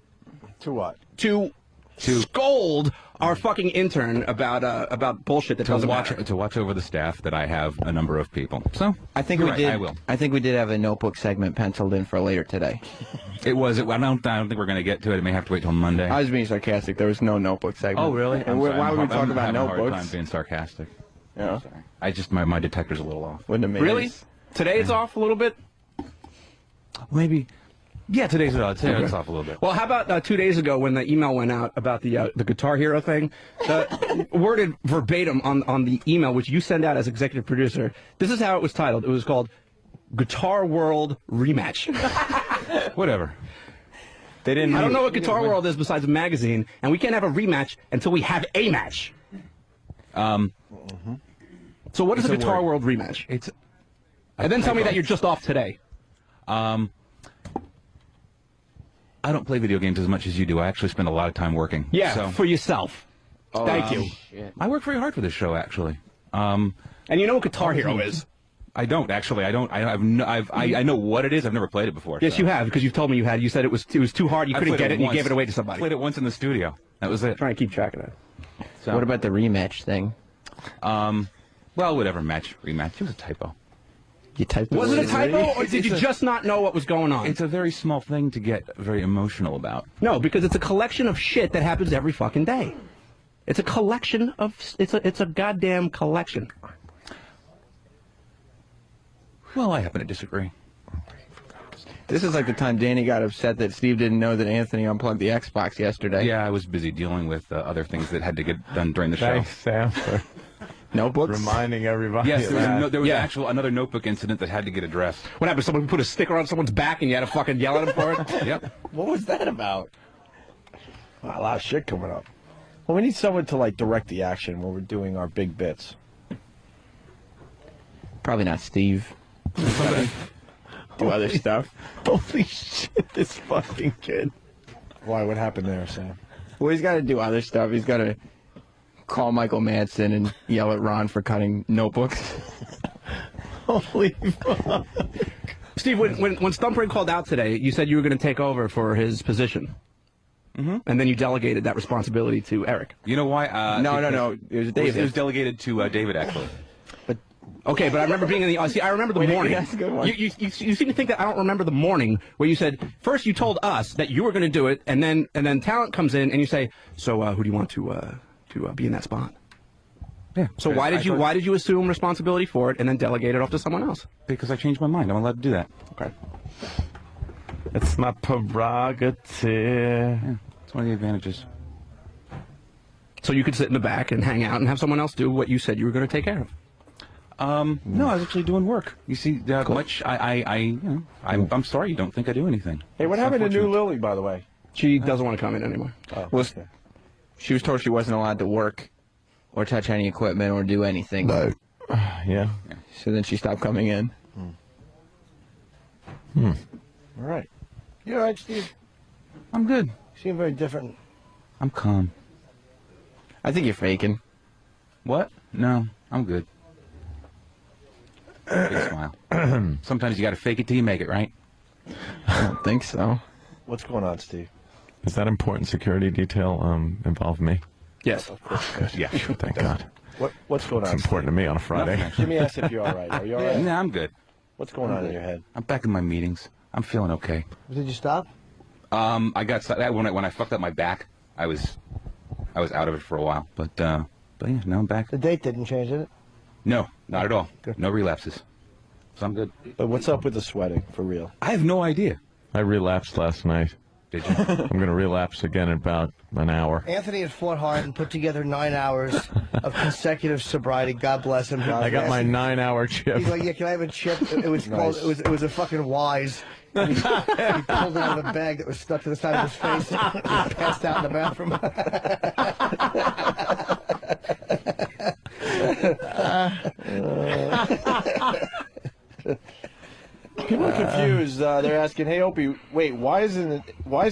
what? To scold our fucking intern about bullshit that doesn't matter. To watch over the staff that I have a number of people. So I think you're we right, did. I will. I think we did have a notebook segment penciled in for later today. I don't think we're going to get to it. It may have to wait till Monday. I was being sarcastic. There was no notebook segment. Oh, really? And why would we talk about I'm having a hard notebooks? time being sarcastic. Yeah. Sorry. I just my detector's a little off. Wouldn't have made Really? it. Today it's off a little bit? Maybe. Yeah, today's off a little bit. Well, how about 2 days ago when the email went out about the Guitar Hero thing? Worded verbatim on the email, which you send out as executive producer, this is how it was titled. It was called Guitar World Rematch. Whatever. They didn't. I don't know what Guitar World is besides a magazine, and we can't have a rematch until we have a match. So what is a Guitar World rematch? And then tell me that you're just off today. I don't play video games as much as you do. I actually spend a lot of time working. Yeah, so. for yourself. Thank you. Shit. I work very hard for this show, actually. And you know what Guitar Hero is? I don't actually. I don't. I know what it is. I've never played it before. Yes, so. you have, because you've told me you had. You said it was too hard. You couldn't get it, and you gave it away to somebody. I played it once in the studio. That was it. Trying to keep track of that. So. What about the rematch thing? Well, whatever. Rematch. It was a typo. You typed Was it a typo, or did you just not know what was going on? It's a very small thing to get very emotional about. No, because it's a collection of shit that happens every fucking day. It's a collection of. It's a goddamn collection. Well, I happen to disagree. This is like the time Danny got upset that Steve didn't know that Anthony unplugged the Xbox yesterday. Yeah, I was busy dealing with other things that had to get done during the show. Thanks, Sam, for Notebooks? reminding everybody. Yes, there was Yeah. another notebook incident that had to get addressed. What happened? Someone put a sticker on someone's back, and you had to fucking yell at him for it. Yep. What was that about? Wow, a lot of shit coming up. Well, we need someone to like direct the action when we're doing our big bits. Probably not Steve. Do other stuff. Holy shit, this fucking kid. Why? What happened there, Sam? Well, he's got to do other stuff. He's got to call Michael Madsen and yell at Ron for cutting notebooks. Holy fuck. Steve, when Stumpring called out today, you said you were going to take over for his position. Mm-hmm. And then you delegated that responsibility to Eric. You know why? No. It was David. It was delegated to David, actually. Okay, but I remember being in the. See, I remember the morning. that's a good one. You seem to think that I don't remember the morning where you said first you told us that you were going to do it, and then talent comes in and you say, so who do you want to be in that spot? Yeah. So why did you assume responsibility for it and then delegate it off to someone else? Because I changed my mind. I'm allowed to do that. Okay. It's my prerogative. Yeah, it's one of the advantages. So you could sit in the back and hang out and have someone else do what you said you were going to take care of. No, I was actually doing work. You see, I'm sorry you don't think I do anything. Hey, what It's happened to New unfortunate. Lily, by the way? She doesn't want to come in anymore. Oh, Well, okay. she was told she wasn't allowed to work or touch any equipment or do anything. Yeah. So then she stopped coming in. All right. You all right, Steve? I'm good. You seem very different. I'm calm. I think you're faking. What? No, I'm good. Big smile. Sometimes you got to fake it till you make it, right? I don't think so. What's going on, Steve? Does that important security detail involve me? Yes. Yeah. Thank God. What's going on? It's important to me on a Friday. Steve? Jimmy asked if you're all right. Are you all right? Nah, I'm good. What's going on in your head? I'm back in my meetings. I'm feeling okay. Did you stop? I got when I fucked up my back. I was out of it for a while, but yeah, now I'm back. The date didn't change, did it? No, not at all. No relapses. So I'm good. But what's up with the sweating, for real? I have no idea. I relapsed last night. Did you? I'm going to relapse again in about an hour. Anthony had fought hard and put together 9 hours of consecutive sobriety. God bless him. I got my 9-hour chip. He's like, yeah, can I have a chip? It was called. It was a fucking Wise. And he pulled it out of a bag that was stuck to the side of his face. He passed out in the bathroom. People are confused. They're asking, "Hey, Opie, wait, why is an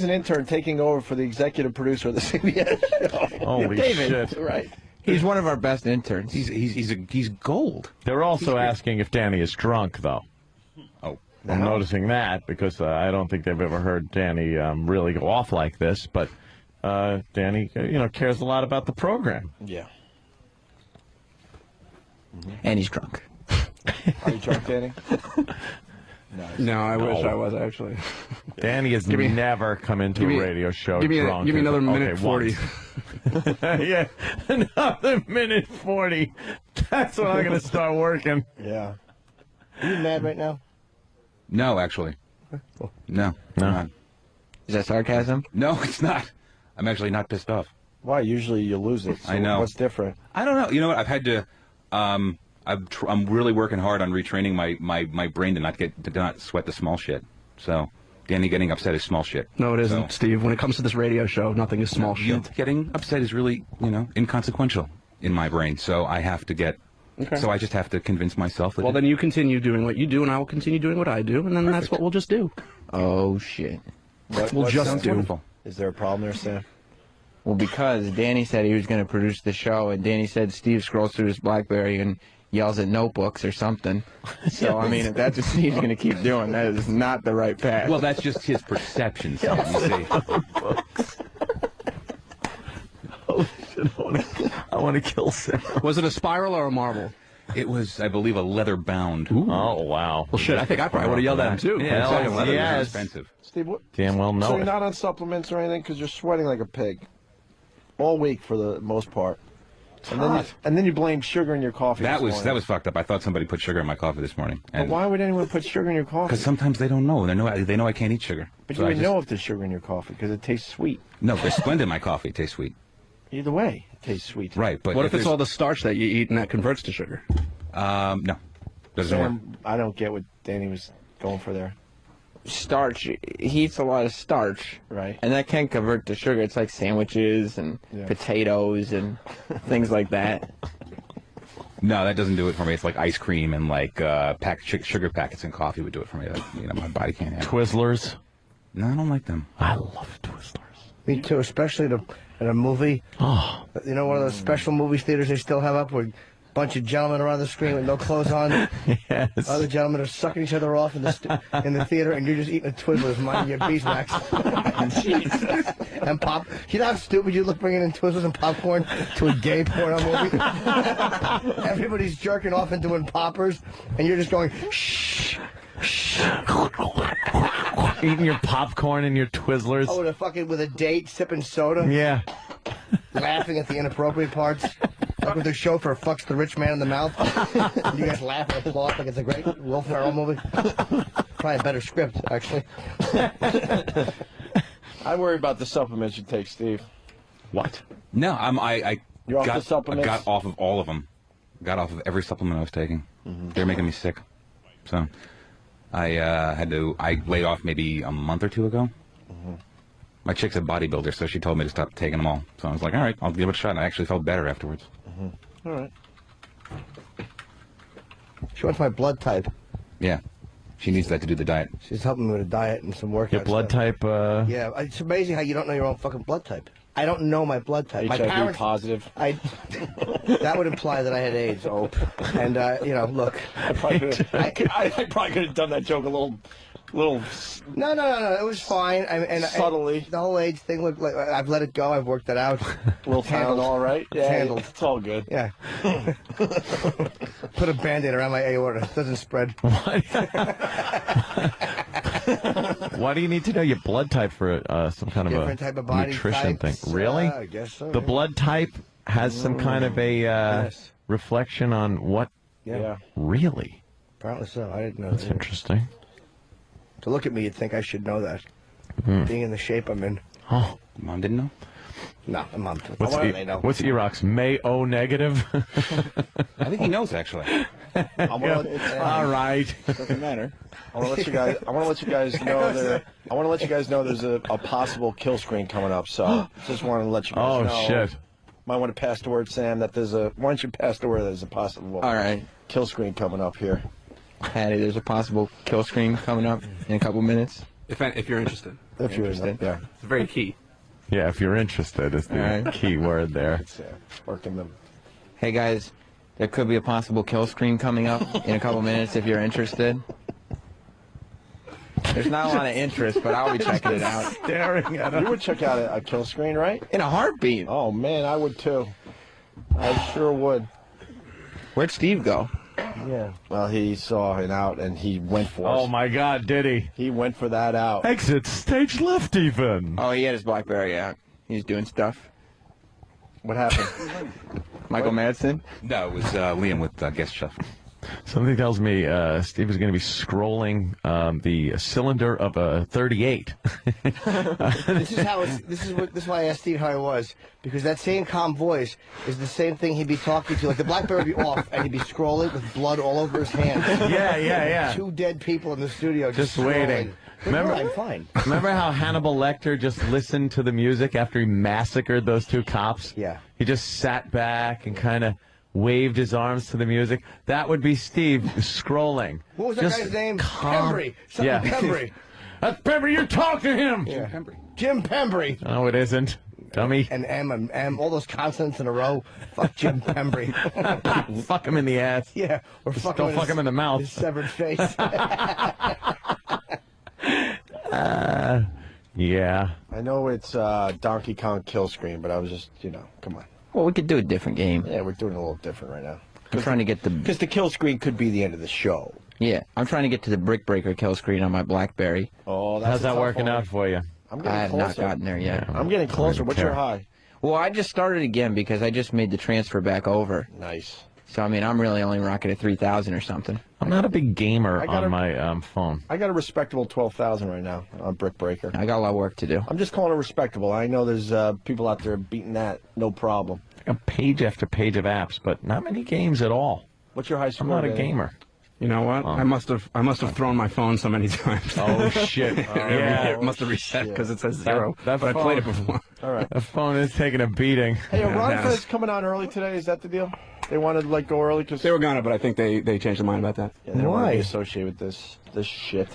intern taking over for the executive producer of the CBS show?" Holy David. shit. Right. He's one of our best interns. He's gold. They're also asking if Danny is drunk, though. Oh, I'm noticing that because I don't think they've ever heard Danny really go off like this. But Danny, cares a lot about the program. Yeah. And he's drunk. Are you drunk, Danny? No, I wish I was actually. Danny has never come into a radio show drunk. Give me another minute 40. Yeah, another minute 40. That's when I'm going to start working. Yeah. Are you mad right now? no, actually, no. I'm not. Is that sarcasm? No, it's not. I'm actually not pissed off. Why? Usually you lose it. So I know. What's different? I don't know. You know what? I've had to. I'm really working hard on retraining my brain to not sweat the small shit. So Danny getting upset is small shit. No, it isn't, Steve. When it comes to this radio show, nothing is small shit. You getting upset is really, inconsequential in my brain. So I have to get. Okay. So I just have to convince myself that. Well, then you continue doing what you do, and I will continue doing what I do, and then that's what we'll just do. Oh shit. We'll just do. Wonderful. Is there a problem there, Sam? Well, because Danny said he was going to produce the show, and Danny said Steve scrolls through his BlackBerry and yells at notebooks or something. So, I mean, if that's what Steve's going to keep doing, that is not the right path. Well, that's just his perception, Sam, you see. Oh, shit, I want to kill Sam. Was it a spiral or a marble? It was, I believe, a leather bound. Ooh. Oh, wow. Well, shit, I think I probably would have yelled at him, too. Yeah, Hell, leather yes. is expensive. Steve, what? Damn well know So it. you're not on supplements or anything because you're sweating like a pig all week for the most part. And then you blame sugar in your coffee. That was fucked up. I thought somebody put sugar in my coffee this morning. But why would anyone put sugar in your coffee? Because sometimes they don't know. They know I can't eat sugar. But So you I would just- know if there's sugar in your coffee because it tastes sweet. No, there's Splenda in my coffee. It tastes sweet. Either way, it tastes sweet. Right, but What if it's there's- all the starch that you eat and that converts to sugar? No, doesn't work. Sam, I don't get what Danny was going for there. Starch, he eats a lot of starch. Right. And that can convert to sugar. It's like sandwiches and potatoes and things like that. No, that doesn't do it for me. It's like ice cream and like sugar packets and coffee would do it for me. That, my body can't handle. Twizzlers. No, I don't like them. I love Twizzlers. Me too, especially in a movie. Oh. You know, one of those special movie theaters they still have up where a bunch of gentlemen are on the screen with no clothes on. Yes. Other gentlemen are sucking each other off in the theater, and you're just eating a Twizzlers, minding your beeswax. And pop. You know how stupid you look bringing in Twizzlers and popcorn to a gay porno movie? Everybody's jerking off and doing poppers, and you're just going, shh. Eating your popcorn and your Twizzlers. Oh, with a date, sipping soda. Yeah. Laughing at the inappropriate parts. Like when the chauffeur fucks the rich man in the mouth. And you guys laugh and applaud like it's a great Will Ferrell movie. Probably a better script, actually. I worry about the supplements you take, Steve. What? No, I You're off the got supplements? I got off of all of them. Got off of every supplement I was taking. They're making me sick. So I laid off maybe a month or two ago. My chick's a bodybuilder, so she told me to stop taking them all. So I was like, all right, I'll give it a shot. And I actually felt better afterwards. All right. She wants my blood type. Yeah. She needs that to do the diet. She's helping me with a diet and some workout. Your blood stuff. type, Yeah, it's amazing how you don't know your own fucking blood type. I don't know my blood type. My HIV parents, positive. that would imply that I had AIDS, And, look. I probably could have done that joke a little. No. It was fine. Subtly. The whole AIDS thing looked like I've let it go. I've worked it out. Little handled all right. Yeah, handled. It's all good. Yeah. Put a Band-Aid around my aorta. It doesn't spread. why do you need to know your blood type for some kind of Different a type of body nutrition types, thing? Really? I guess so. The yeah. blood type has some kind of a Yes. reflection on what? Yeah. Really? Apparently so. I didn't know That's that. interesting. To look at me, you'd think I should know that. Being in the shape I'm in. Oh. Mom didn't know? No, my mom. What's, Why do they know? what's Erox? May-O negative? I think he knows, actually. All All right. Doesn't matter. I want to let you guys know there's a possible kill screen coming up. So just wanted to let you guys know. Oh, shit. Might want to pass the word, Sam, that why don't you pass the word there's a possible All right. kill screen coming up here. Patty, there's a possible kill screen coming up in a couple minutes. If you're interested. If you're Interested. yeah. It's very key. Yeah, if you're interested is the All right. key word there. It's working them. Hey guys, there could be a possible kill screen coming up in a couple minutes if you're interested. There's not a lot of interest, but I'll be checking it out. Staring at You would check out a kill screen, right? In a heartbeat. Oh man, I would too. I sure would. Where'd Steve go? Yeah. Well, he saw an out and he went for it. Oh, my God, did he? He went for that out. Exit stage left even. Oh, he had his BlackBerry out. He's doing stuff. What happened? Michael Madsen? No, it was Liam with guest stuff. Something tells me Steve is going to be scrolling the cylinder of a 38. This is why I asked Steve how he was, because that same calm voice is the same thing he'd be talking to. Like the BlackBerry would be off, and he'd be scrolling with blood all over his hands. Yeah. 2 dead people in the studio Just scrolling. waiting. Remember, I'm fine. Remember how Hannibal Lecter just listened to the music after he massacred those 2 cops? Yeah. He just sat back and kind of waved his arms to the music. That would be Steve scrolling. What was that Just guy's name? calm. Pembry. Pembry. That's Pembry. You talk to him. Yeah. Jim Pembry. No, it isn't. Dummy. And M, all those consonants in a row. Fuck Jim Pembry. Fuck him in the ass. Yeah. Or Just don't fuck him in the mouth. His severed face. Yeah. I know it's Donkey Kong kill screen, but I was just, come on. Well, we could do a different game. Yeah, we're doing a little different right now. I'm trying to get the... Because the kill screen could be the end of the show. Yeah, I'm trying to get to the Brick Breaker kill screen on my BlackBerry. Oh, that's How's that working out for you? I have not gotten there yet. I'm getting closer. What's your high? Well, I just started again because I just made the transfer back over. Nice. So, I mean, I'm really only rocking at 3,000 or something. I'm not a big gamer on my phone. I got a respectable 12,000 right now on Brick Breaker. I got a lot of work to do. I'm just calling it respectable. I know there's people out there beating that, no problem. A page after page of apps, but not many games at all. What's your high score? I'm not a Danny? gamer. You know what? I must have thrown my phone so many times. Oh shit! It must have reset because it says 0. That but I played it before. All right. The phone is taking a beating. Hey, Ron Fez coming on early today. Is that the deal? They wanted to go early because They were gonna, but I think they changed their mind about that. they don't want to be associated with this shit.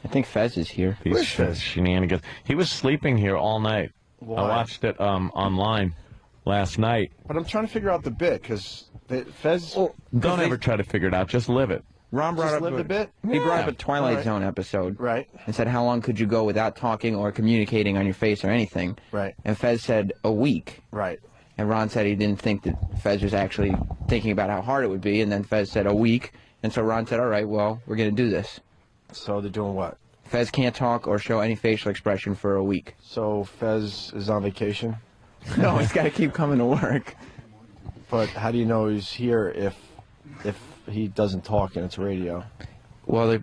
I think Fez is here. These shenanigans. He was sleeping here all night. Why? I watched it online last night. But I'm trying to figure out the bit because Fez. Don't ever try to figure it out. Just live it. Ron brought Just up lived a bit. He brought up a All Twilight right. Zone episode. Right. And said, how long could you go without talking or communicating on your face or anything? Right. And Fez said, a week. Right. And Ron said he didn't think that Fez was actually thinking about how hard it would be. And then Fez said, a week. And so Ron said, all right, well, we're going to do this. So they're doing what? Fez can't talk or show any facial expression for a week. So Fez is on vacation. No, he's got to keep coming to work. But how do you know he's here if he doesn't talk and it's radio? Well,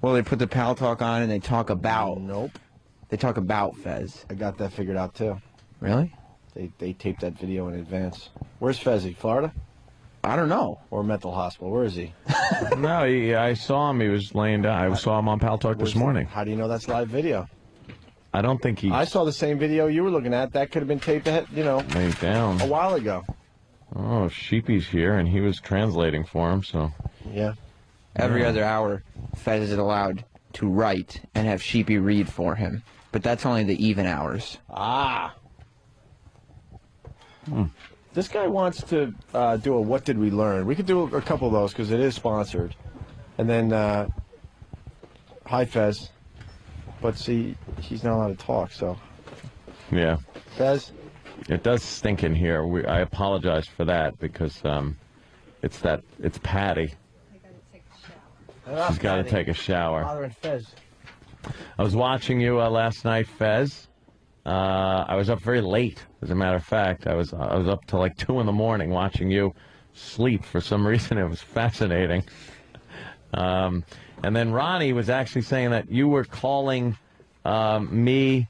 they put the Pal Talk on and they talk about. Nope. They talk about Fez. I got that figured out too. Really? They taped that video in advance. Where's Fezzy? Florida? I don't know. Or mental hospital? Where is he? No, I saw him. He was laying down. I saw him on Pal Talk this morning. How do you know that's live video? I don't think he I saw the same video you were looking at. That could have been taped ahead, laid down. a while ago. Oh, Sheepy's here, and he was translating for him, so... Yeah. Every other hour, Fez is allowed to write and have Sheepy read for him. But that's only the even hours. Ah. This guy wants to do a What Did We Learn? We could do a couple of those because it is sponsored. And then, hi, Fez. But see, he's not allowed to talk, so. Yeah. Fez? It does stink in here. I apologize for that because it's Patty. She's got to take a shower. Father and Fez. I was watching you last night, Fez. I was up very late, as a matter of fact. I was up till like 2 in the morning watching you sleep for some reason. It was fascinating. And then Ronnie was actually saying that you were calling me.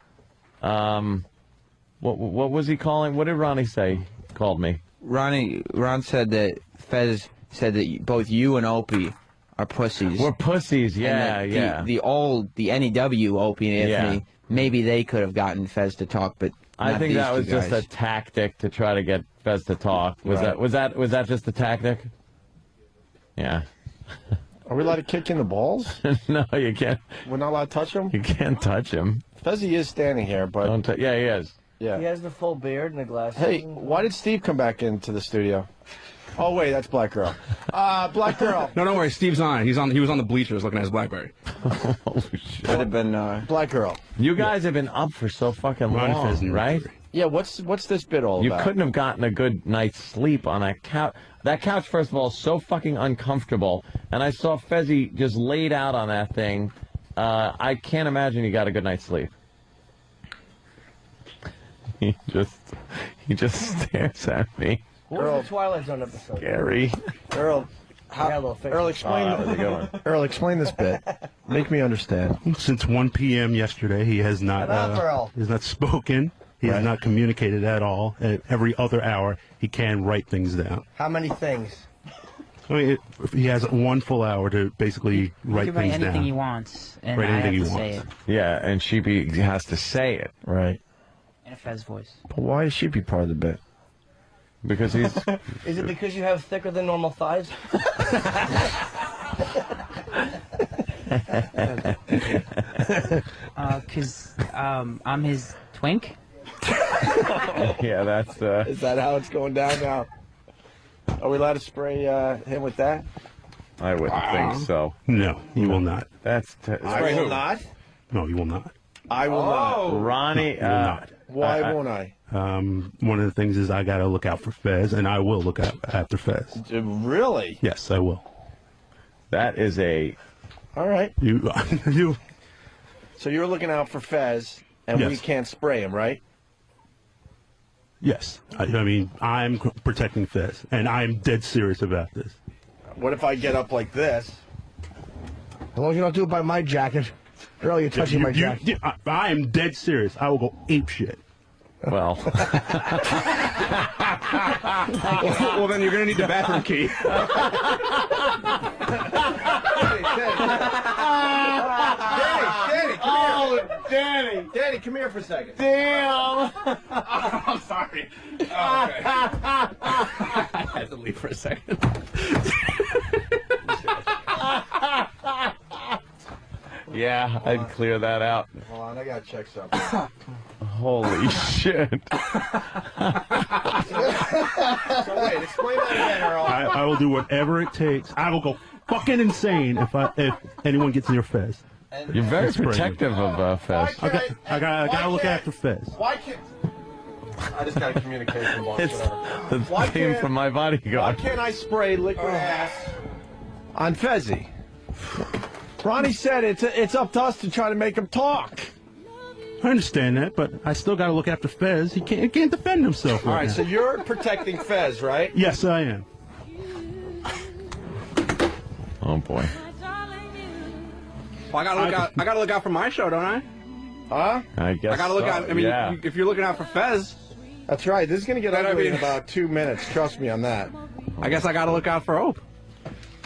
What was he calling? What did Ronnie say? He called me. Ron said that Fez said that both you and Opie are pussies. We're pussies, yeah, and yeah. The NEW Opie and Anthony, maybe they could have gotten Fez to talk, but I not think these that was two just guys. a tactic to try to get Fez to talk. Was that just a tactic? Yeah. Are we allowed to kick in the balls? No, you can't. We're not allowed to touch him? You can't touch him. Fezzy is standing here, but... Yeah, he is. Yeah. He has the full beard and the glasses. Hey, why did Steve come back into the studio? Oh, wait, that's Black Earl. Black Earl. No, don't worry. Steve's on. He was on the bleachers looking at his BlackBerry. Oh, shit. Could have been. Black Earl. You guys have been up for so fucking long, right? Yeah, what's this bit all You about? couldn't have gotten a good night's sleep on that couch. That couch, first of all, is so fucking uncomfortable. And I saw Fezzy just laid out on that thing. I can't imagine you got a good night's sleep. He just stares at me. What was the Twilight Zone episode? Gary. Earl, Earl, explain this bit. Make me understand. Since 1 p.m. yesterday, he has not spoken. He has not communicated at all. At every other hour, he can write things down. How many things? I mean, he has 1 full hour to basically write things down. He can write anything he wants, and write I anything have he to say wants. it. Yeah, and Sheepy has to say it. Right. In a Fez voice. But why is Sheepy part of the bit? Because he's... Is it because you have thicker than normal thighs? Because I'm his twink. Yeah, that's... Is that how it's going down now? Are we allowed to spray him with that? I wouldn't think so. No, he will not. That's... I will not. No, he will not. I will not. Ronnie... He will not. Why won't I? One of the things is I got to look out for Fez, and I will look out after Fez. Really? Yes, I will. That is a... All right. You. So you're looking out for Fez, and we Yes. can't spray him, right? Yes. I mean, I'm protecting Fez, and I'm dead serious about this. What if I get up like this? As long as you don't do it by my jacket. Earl, you're touching my jacket. I am dead serious. I will go ape shit. Well... Well, then you're going to need the bathroom key. Danny, come here for a second. Damn! I'm sorry. Oh, okay. I had to leave for a second. Yeah, I'd clear that out. Hold on, I gotta check something. Holy shit. So wait, explain that again, Earl. I will do whatever it takes. I will go fucking insane if anyone gets near Fez. You're very That's pretty protective of Fez. I gotta look after Fez. Why can't... I just got a communication box. It's whatever. the Why theme can't- from my Why bodyguard. can't I spray liquid ass on Fezzy? Ronnie said it's up to us to try to make him talk. I understand that, but I still gotta look after Fez. He can't defend himself. All right, now. so you're protecting Fez, right? Yes, I am. Oh boy. Well, I gotta look out for my show, don't I? Huh? I guess I gotta look so, out. I mean, yeah. if you're looking out for Fez, That's right. This is going to get That I ugly in mean- about 2 minutes. Trust me on that. I guess I gotta look out for Hope.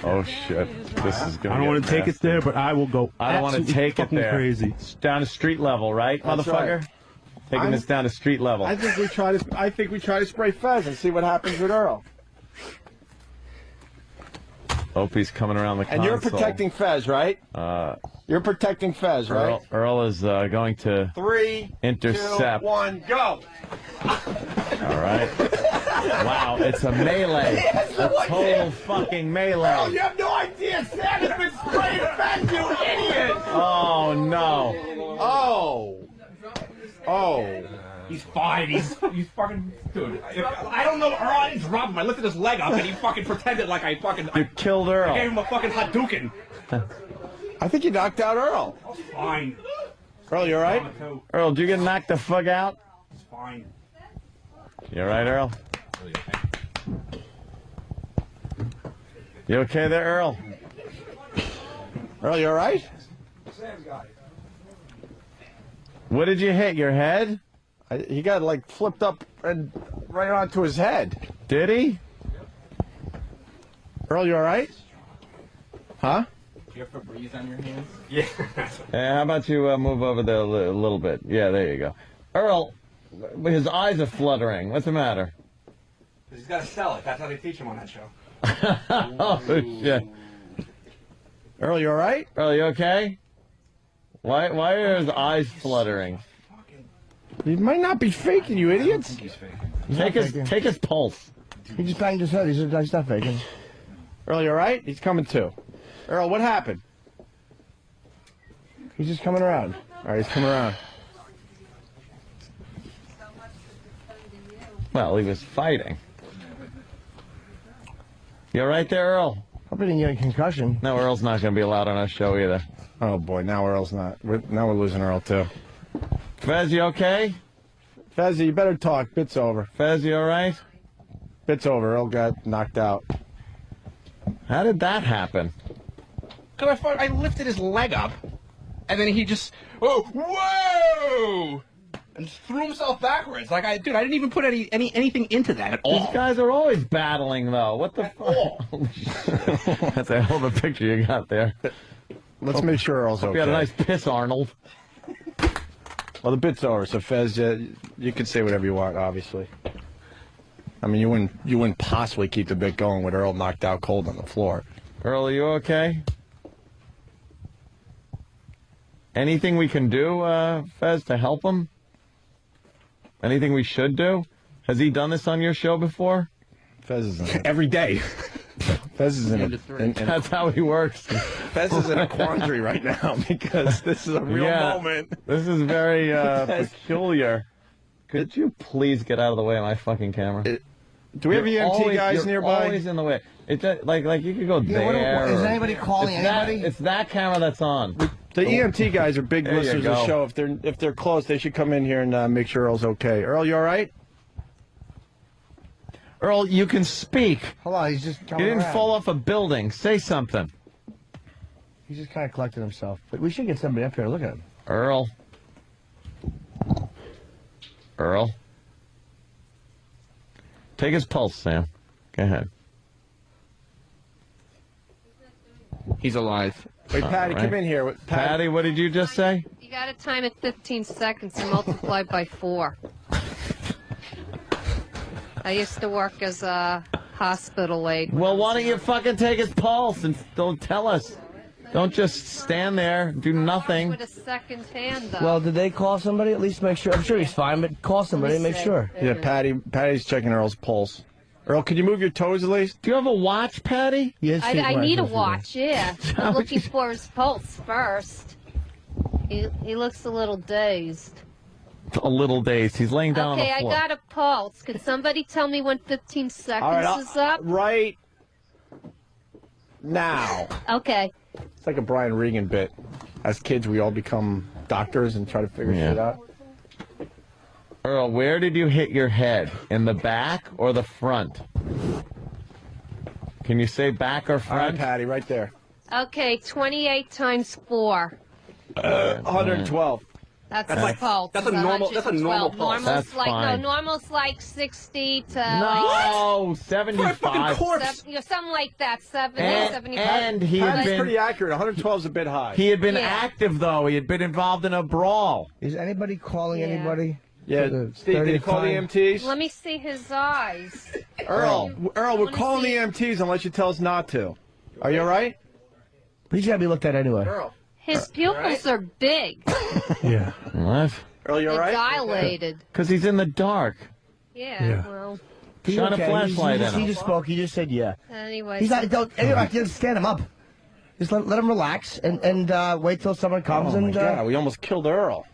Oh shit. This is gonna I don't want to take it there, but I will go. I don't want to absolutely take it fucking there. Crazy. It's down to street level, right, That's motherfucker? right. Taking this down to street level. I think we try to spray Fez and see what happens with Earl. Opie's coming around the And console. you're protecting Fez, right? You're protecting Fez, right? Earl is going to 3, intercept. 2, 1, go! All right. Wow, it's a melee. A total fucking melee. Oh, you have no idea. Santa's been spraying Fez, you idiot! Oh no. Oh. He's fine. He's fucking dude. I don't know. Earl, I didn't drop him. I lifted his leg up and he fucking pretended like I You killed Earl. gave him a fucking Hadouken. I think you knocked out Earl. Fine. Earl, you all right? Earl, did you get knocked the fuck out? It's fine. You all right, Earl? You okay there, Earl? Earl, you all right? What did you hit? Your head? He got like flipped up and right onto his head. Did he? Earl, you all right? Huh? You have Febreze on your hands? Yeah. How about you move over there a little bit? Yeah, there you go. Earl, his eyes are fluttering. What's the matter? He's got to sell it. That's how they teach him on that show. Oh, shit. Earl, you all right? Earl, you okay? Why are his eyes fluttering? He might not be faking, you idiots. Take his pulse. He just banged his head. He's not faking. Earl, you all right? He's coming too. Earl, what happened? He's just coming around. All right, he's coming around. Well, he was fighting. You all right there, Earl? Hope he didn't get a concussion. No, Earl's not going to be allowed on our show either. Oh boy, now Earl's not. Now we're losing Earl too. Fez, you okay? Fezzy, you better talk. Bit's over. Fez, you all right? Bit's over. Earl got knocked out. How did that happen? Because I lifted his leg up, and then he just, whoa! And threw himself backwards. Like, dude, I didn't even put anything into that at all. These guys are always battling, though. What the fuck? That's a hell of a picture you got there. Let's make sure Earl's okay. You got a nice piss, Arnold. Well, the bit's over, so Fez, you can say whatever you want, obviously. I mean, you wouldn't possibly keep the bit going with Earl knocked out cold on the floor. Earl, are you okay? Anything we can do, Fez, to help him? Anything we should do? Has he done this on your show before? Fez is in it. Every day. Fez is in it. That's how he works. Fez is in a quandary right now because this is a real moment. This is very peculiar. Could you please get out of the way of my fucking camera? Do we have EMT guys nearby? You're always in the way. It's just, like you could go there. Is anybody calling anybody? It's that camera that's on. The EMT guys are big listeners of the show. If they're close, they should come in here and make sure Earl's okay. Earl, you all right? Earl, you can speak. Hold on, he's just coming You didn't around. fall off a building. Say something. He's just kind of collected himself. But we should get somebody up here to look at him. Earl. Take his pulse, Sam. Go ahead. He's alive. Wait, Patty, come in here. Patty, what did you just say? You got to time it 15 seconds and multiply by 4. I used to work as a hospital aide. Well, why don't you fucking take his pulse and don't tell us? Don't just stand there, do nothing. With a second hand, though. Well, did they call somebody? At least make sure. I'm sure he's fine, but call somebody and make sure. Yeah, Patty's checking Earl's pulse. Earl, can you move your toes at least? Do you have a watch, Patty? Yes, I need a watch, yeah. I'm looking for his pulse first. He looks a little dazed. A little dazed. He's laying down on the Okay, floor. I got a pulse. Could somebody tell me when 15 seconds All right, is up? Right now. Okay. It's like a Brian Regan bit. As kids, we all become doctors and try to figure shit out. Earl, where did you hit your head? In the back or the front? Can you say back or All right, front? Patty, right there. Okay, 28 times 4. 112. That's the pulse. That's a normal. That's a normal 112. pulse. Normal's That's like fine. normal's like 60 to No, 75. something like that. 70, And, 75. and he had Patty's been pretty accurate. 112 is a bit high. he had been Yeah. active though. He had been involved in a brawl. Is anybody calling Yeah. anybody? Yeah, Steve, did you call the EMTs? Let me see his eyes. Earl, we're calling the EMTs unless you tell us not to. Are you all right? He's got to be looked at anyway. Earl. His pupils are big. Yeah. What? Earl, you all They're right? dilated. Because he's in the dark. Yeah, well, Shine a flashlight at He him. just spoke. He just said yeah. anyway. He's not. Just stand him up. Just let him relax and wait till someone comes Oh my and. God, we almost killed Earl.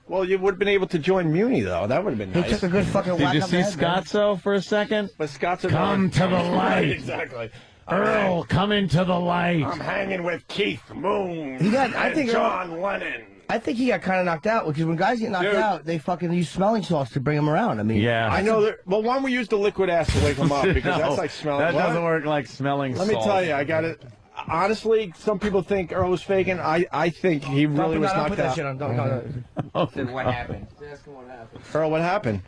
Well, you would have been able to join Muni, though. That would have been He nice. took a good fucking Did whack you up see the head, man. Scotzo for a second? But Scott's Come to the light. Exactly. Earl, come into the light. I'm hanging with Keith Moon. He got. I think. John Lennon. I think he got kind of knocked out because when guys get knocked Dude. out, they fucking use smelling salts to bring them around. I mean. Yeah. I know that. Well, why don't we use the liquid ass to wake him up? Because that's like smelling. That What? doesn't work like smelling Let me salt. tell you, I got it. Honestly, some people think Earl was faking. I think he really was Don't knocked put that out. shit on. Don't. Then what happened? Ask him what happened. Earl, what happened?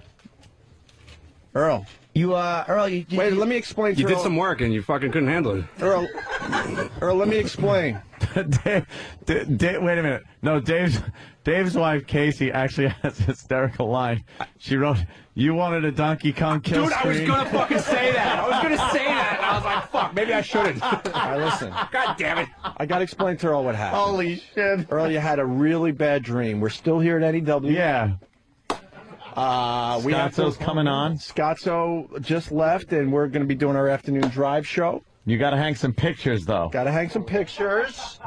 Earl. Earl, Wait, let me explain to You Earl. did some work and you fucking couldn't handle it. Earl, let me explain. Dave, wait a minute. No, Dave's wife, Casey, actually has a hysterical line. She wrote, "You wanted a Donkey Kong kill Dude, I was screen." gonna fucking say that. I was gonna say that, and I was like, fuck, maybe I shouldn't. All right, listen. God damn it. I got to explain to Earl what happened. Holy shit. Earl, you had a really bad dream. We're still here at NEW. Yeah. We have Scotzo's coming on. Scotzo just left, and we're going to be doing our afternoon drive show. You got to hang some pictures, though. Got to hang some pictures.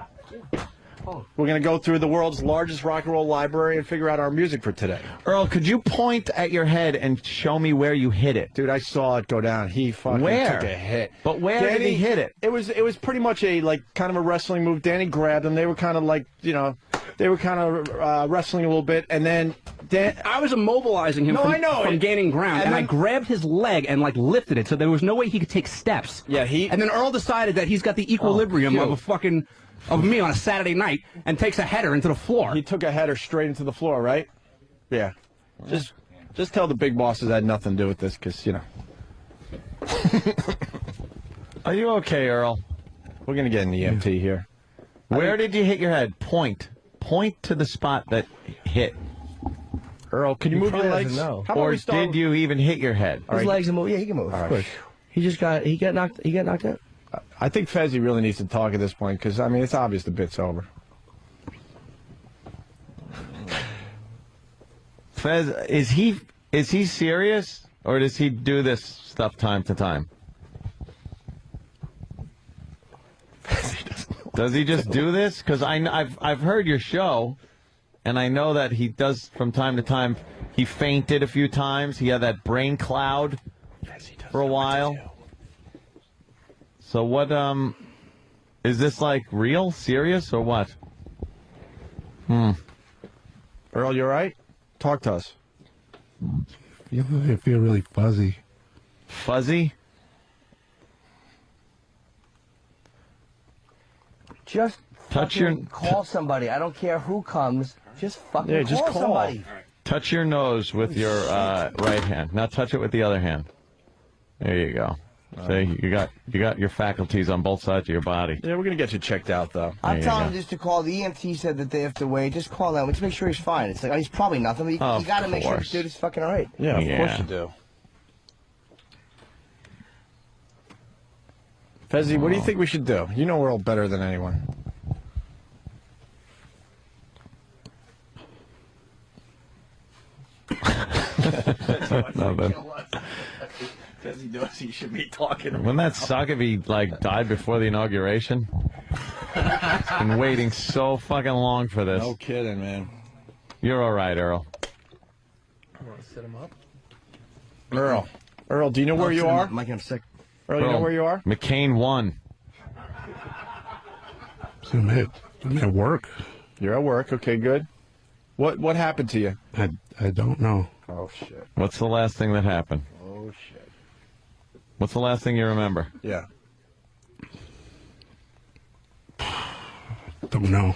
We're going to go through the world's largest rock and roll library and figure out our music for today. Earl, could you point at your head and show me where you hit it? Dude, I saw it go down. He fucking Where? took a hit. But where did he hit it? It was pretty much a kind of a wrestling move. Danny grabbed him. They were kind of like, they were kind of wrestling a little bit, and then I was immobilizing him from gaining ground, and I grabbed his leg and like lifted it, so there was no way he could take steps. Yeah, and then Earl decided that he's got the equilibrium of me on a Saturday night and takes a header into the floor. He took a header straight into the floor, right? Yeah. Just tell the big bosses I had nothing to do with this, because, you know. Are you okay, Earl? We're going to get an EMT here. Where did you hit your head? Point to the spot that hit. Earl, can you move your legs? Or did you even hit your head? His legs are moving. Yeah, he can move. Of course. He got knocked out. I think Fezzi really needs to talk at this point, because, I mean, it's obvious the bit's over. Fez, is he serious, or does he do this stuff time to time? Does he just do this? Because I've heard your show, and I know that he does from time to time. He fainted a few times. He had that brain cloud for a while. So what? Is this like real, serious, or what? Earl, you all right? Talk to us. I feel really fuzzy. Fuzzy? Just call somebody. I don't care who comes. Just fucking call somebody. Touch your nose with your right hand. Now touch it with the other hand. There you go. See, you got your faculties on both sides of your body. Yeah, we're gonna get you checked out, though. I'm telling him just to call. The EMT said that they have to wait. Just call them. Just make sure he's fine. It's like he's probably nothing. But you got to make sure this dude is fucking all right. Yeah, of course you do. Fezzi, what do you think we should do? You know Earl better than anyone. Nothing. Fezzi knows he should be talking. Wouldn't that suck if he died before the inauguration? Been waiting so fucking long for this. No kidding, man. You're all right, Earl. I want to sit him up. Earl, do you know where you are? Mike, I'm sick. Earl, you know where you are? McCain won. So I'm at work. You're at work. Okay, good. What happened to you? I don't know. Oh shit. What's the last thing that happened? Oh shit. What's the last thing you remember? Yeah. Don't know.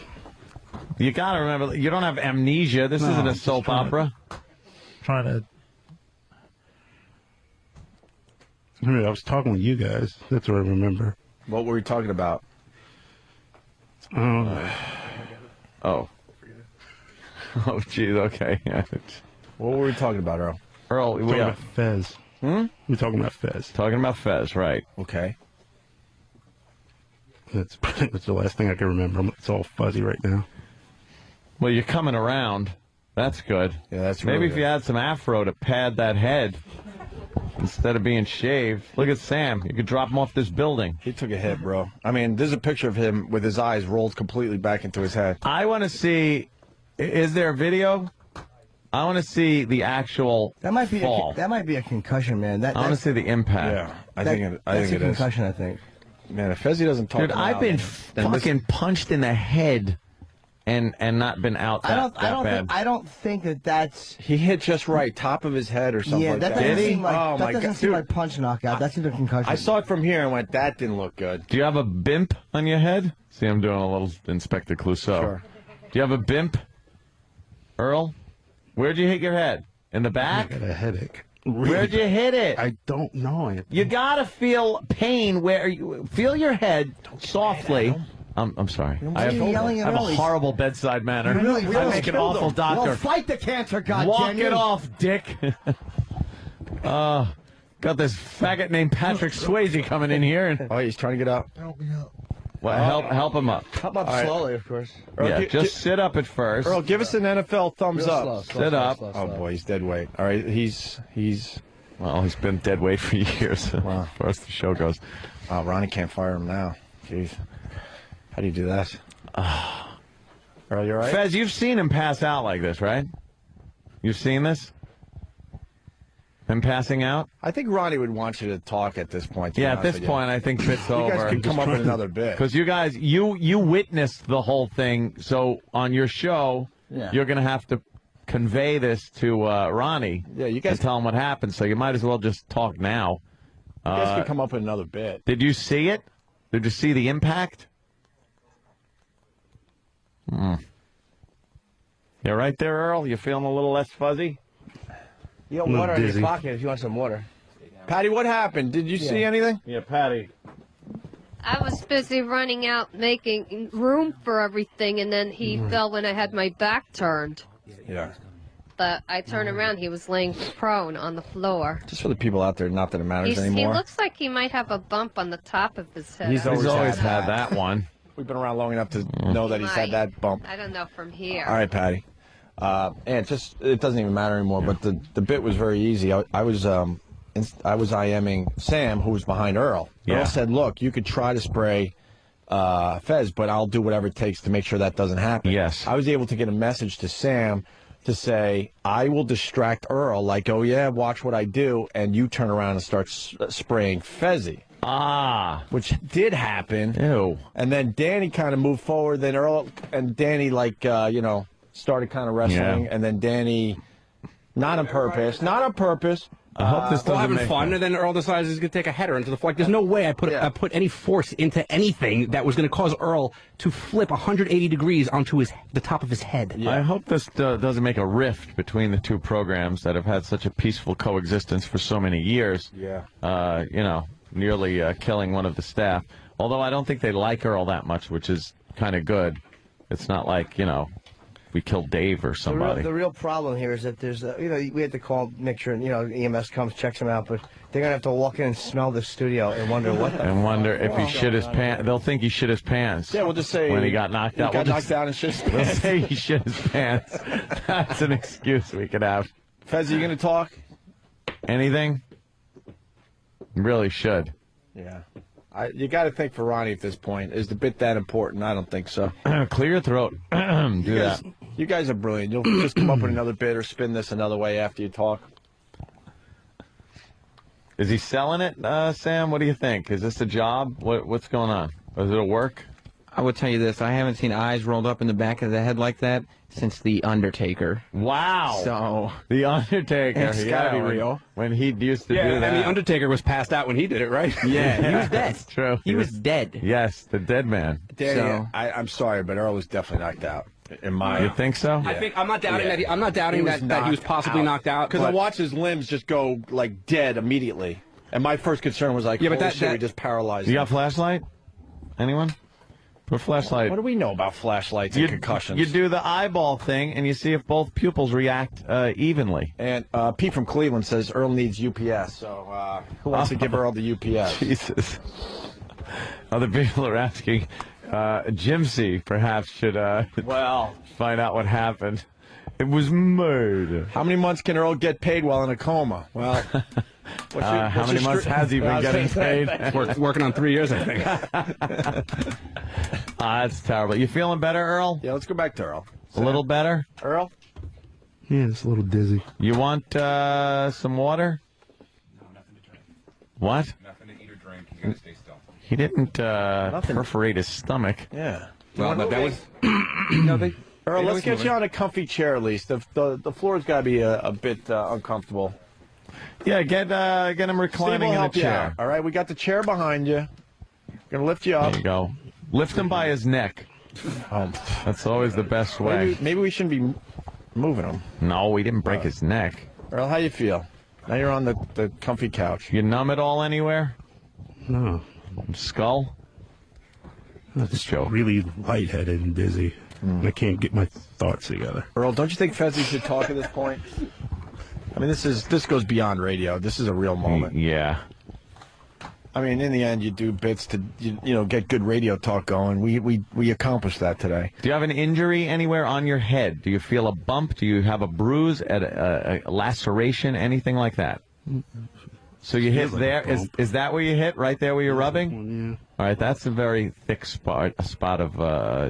You gotta remember, you don't have amnesia. This isn't a soap opera. Trying to. I was talking with you guys. That's what I remember. What were we talking about? Oh, geez. Okay. What were we talking about, Earl? Earl, Talking about Fez. We're talking about Fez. Talking about Fez, right? Okay. That's the last thing I can remember. It's all fuzzy right now. Well, you're coming around. That's good. Yeah, that's maybe really if good. you had some afro to pad that head instead of being shaved. Look at Sam. You could drop him off this building. He took a hit, bro. I mean, there's a picture of him with his eyes rolled completely back into his head. I want to see. Is there a video? I want to see the actual fall. That might be a concussion, man. I want to see the impact. Yeah, I think it is. Concussion, I think. Man, if Fezzi doesn't talk, dude, I've been fucking punched in the head, and not been out that bad. I don't think that's. He hit just right, top of his head or something. Yeah, like that that. doesn't Did he? seem like. Oh That my doesn't god, seem dude. like punch knockout. That's either concussion. I saw it from here and went, that didn't look good. Do you have a bimp on your head? See, I'm doing a little Inspector Clouseau. Sure. Do you have a bimp, Earl? Where'd you hit your head? In the back? I got a headache. Where'd you hit it? I don't know. You gotta feel pain where you feel your head softly. I'm sorry. I have a horrible bedside manner. I make an awful doctor. Well, fight the cancer, goddammit. Walk it off, dick. Got this faggot named Patrick Swayze coming in here. And, oh, he's trying to get up. Help me up. Well, help him up. Help up slowly, of course. Earl, Yeah, just sit up at first. Earl, give us an NFL thumbs Real up. slow, Sit up. Oh boy, he's dead weight. All right, he's. Well, he's been dead weight for years. Wow. As far as the show goes. Ronnie can't fire him now. Jeez, how do you do that? Earl, you all right? Fez, you've seen him pass out like this, right? You've seen this? Him passing out? I think Ronnie would want you to talk at this point. Yeah, at this point, I think fit's you over. guys can come up with another bit. Because you guys, you witnessed the whole thing, so on your show, you're going to have to convey this to Ronnie. Yeah, you guys and tell him what happened. So you might as well just talk now. You guys could come up with another bit. Did you see it? Did you see the impact? You right there, Earl? You feeling a little less fuzzy? You got water in your pocket if you want some water. Patty, what happened? Did you see anything? Yeah, Patty. I was busy running out, making room for everything, and then he fell when I had my back turned. Yeah. But I turned around, he was laying prone on the floor. Just for the people out there, not that it matters He anymore. looks like he might have a bump on the top of his head. He's He's always had that one. We've been around long enough to know that he's had that bump. I don't know from here. All right, Patty. And it doesn't even matter anymore. But the bit was very easy. I was IMing Sam, who was behind Earl. Yeah. Earl said, "Look, you could try to spray Fez, but I'll do whatever it takes to make sure that doesn't happen." Yes. I was able to get a message to Sam to say, "I will distract Earl, like, oh yeah, watch what I do, and you turn around and start spraying Fezzy." Which did happen. Ew. And then Danny kind of moved forward. Then Earl and Danny, started kind of wrestling. Yeah. And then Danny, not on purpose. I hope this Still doesn't having make fun, and then Earl decides he's going to take a header into the floor. Like, there's no way I put any force into anything that was going to cause Earl to flip 180 degrees onto the top of his head. I hope this doesn't make a rift between the two programs that have had such a peaceful coexistence for so many years. Yeah. Nearly killing one of the staff. Although I don't think they like Earl that much, which is kind of good. It's not like, we killed Dave or somebody. The real problem here is that there's, we had to call, make sure, EMS comes, checks him out, but they're going to have to walk in and smell the studio and wonder what the And wonder if he shit his pants. They'll think he shit his pants. Yeah, we'll just say when he got knocked out. He got knocked out and shit his We'll pants. say he shit his pants. That's an excuse we could have. Fez, are you going to talk? Anything? Really should. Yeah. You got to think for Ronnie at this point. Is the bit that important? I don't think so. Clear your throat. Do that. You guys are brilliant. You'll just come up with another bit or spin this another way after you talk. Is he selling it, Sam? What do you think? Is this a job? What's going on? Is it a work? I will tell you this. I haven't seen eyes rolled up in the back of the head like that since The Undertaker. Wow. So The Undertaker. It's gotta be real. When he used to do that. And The Undertaker was passed out when he did it, right? yeah, he was dead. That's true. He was dead. Yes, the dead man. Danny, So- I'm sorry, but Earl was definitely knocked out. You think so? I think I'm not doubting that. I'm not He doubting was that he was knocked possibly out. knocked out. Because I but- watched his limbs just go like dead immediately, and my first concern was like, Yeah, but holy that- shit, we that- just paralyzed. You him. got a flashlight? Anyone? Put a flashlight. What do we know about flashlights and concussions? You do the eyeball thing, and you see if both pupils react evenly. And Pete from Cleveland says Earl needs UPS. So who wants to give Earl the UPS? Jesus. Other people are asking. Jimsy perhaps should find out what happened. It was murder. How many months can Earl get paid while in a coma? Well, how many months has he been getting paid? Working on 3 years, I think. That's terrible. You feeling better, Earl? Yeah, let's go back to Earl. A little better? Earl? Yeah, just a little dizzy. You want some water? No, nothing to drink. What? Nothing to eat or drink. You gotta stay still. He didn't perforate his stomach. Yeah. Well, that was. Earl, let's get you on a comfy chair at least. The floor's got to be a bit uncomfortable. Yeah, get him Steve reclining will in a help you chair. out. All right, we got the chair behind you. Gonna lift you up. There you go. Lift him by his neck. That's always the best way. Maybe we shouldn't be moving him. No, we didn't break his neck. Earl, how you feel? Now you're on the comfy couch. You numb at all anywhere? No. Skull? That's joke. Really lightheaded and dizzy. I can't get my thoughts together. Earl, don't you think Fezzi should talk at this point? I mean, this goes beyond radio. This is a real moment. Yeah. I mean, in the end, you do bits to get good radio talk going. We accomplished that today. Do you have an injury anywhere on your head? Do you feel a bump? Do you have a bruise, a laceration, anything like that? So you hit like there. a bump. Is that where you hit? Right there where you're rubbing? Yeah. All right, that's a very thick spot of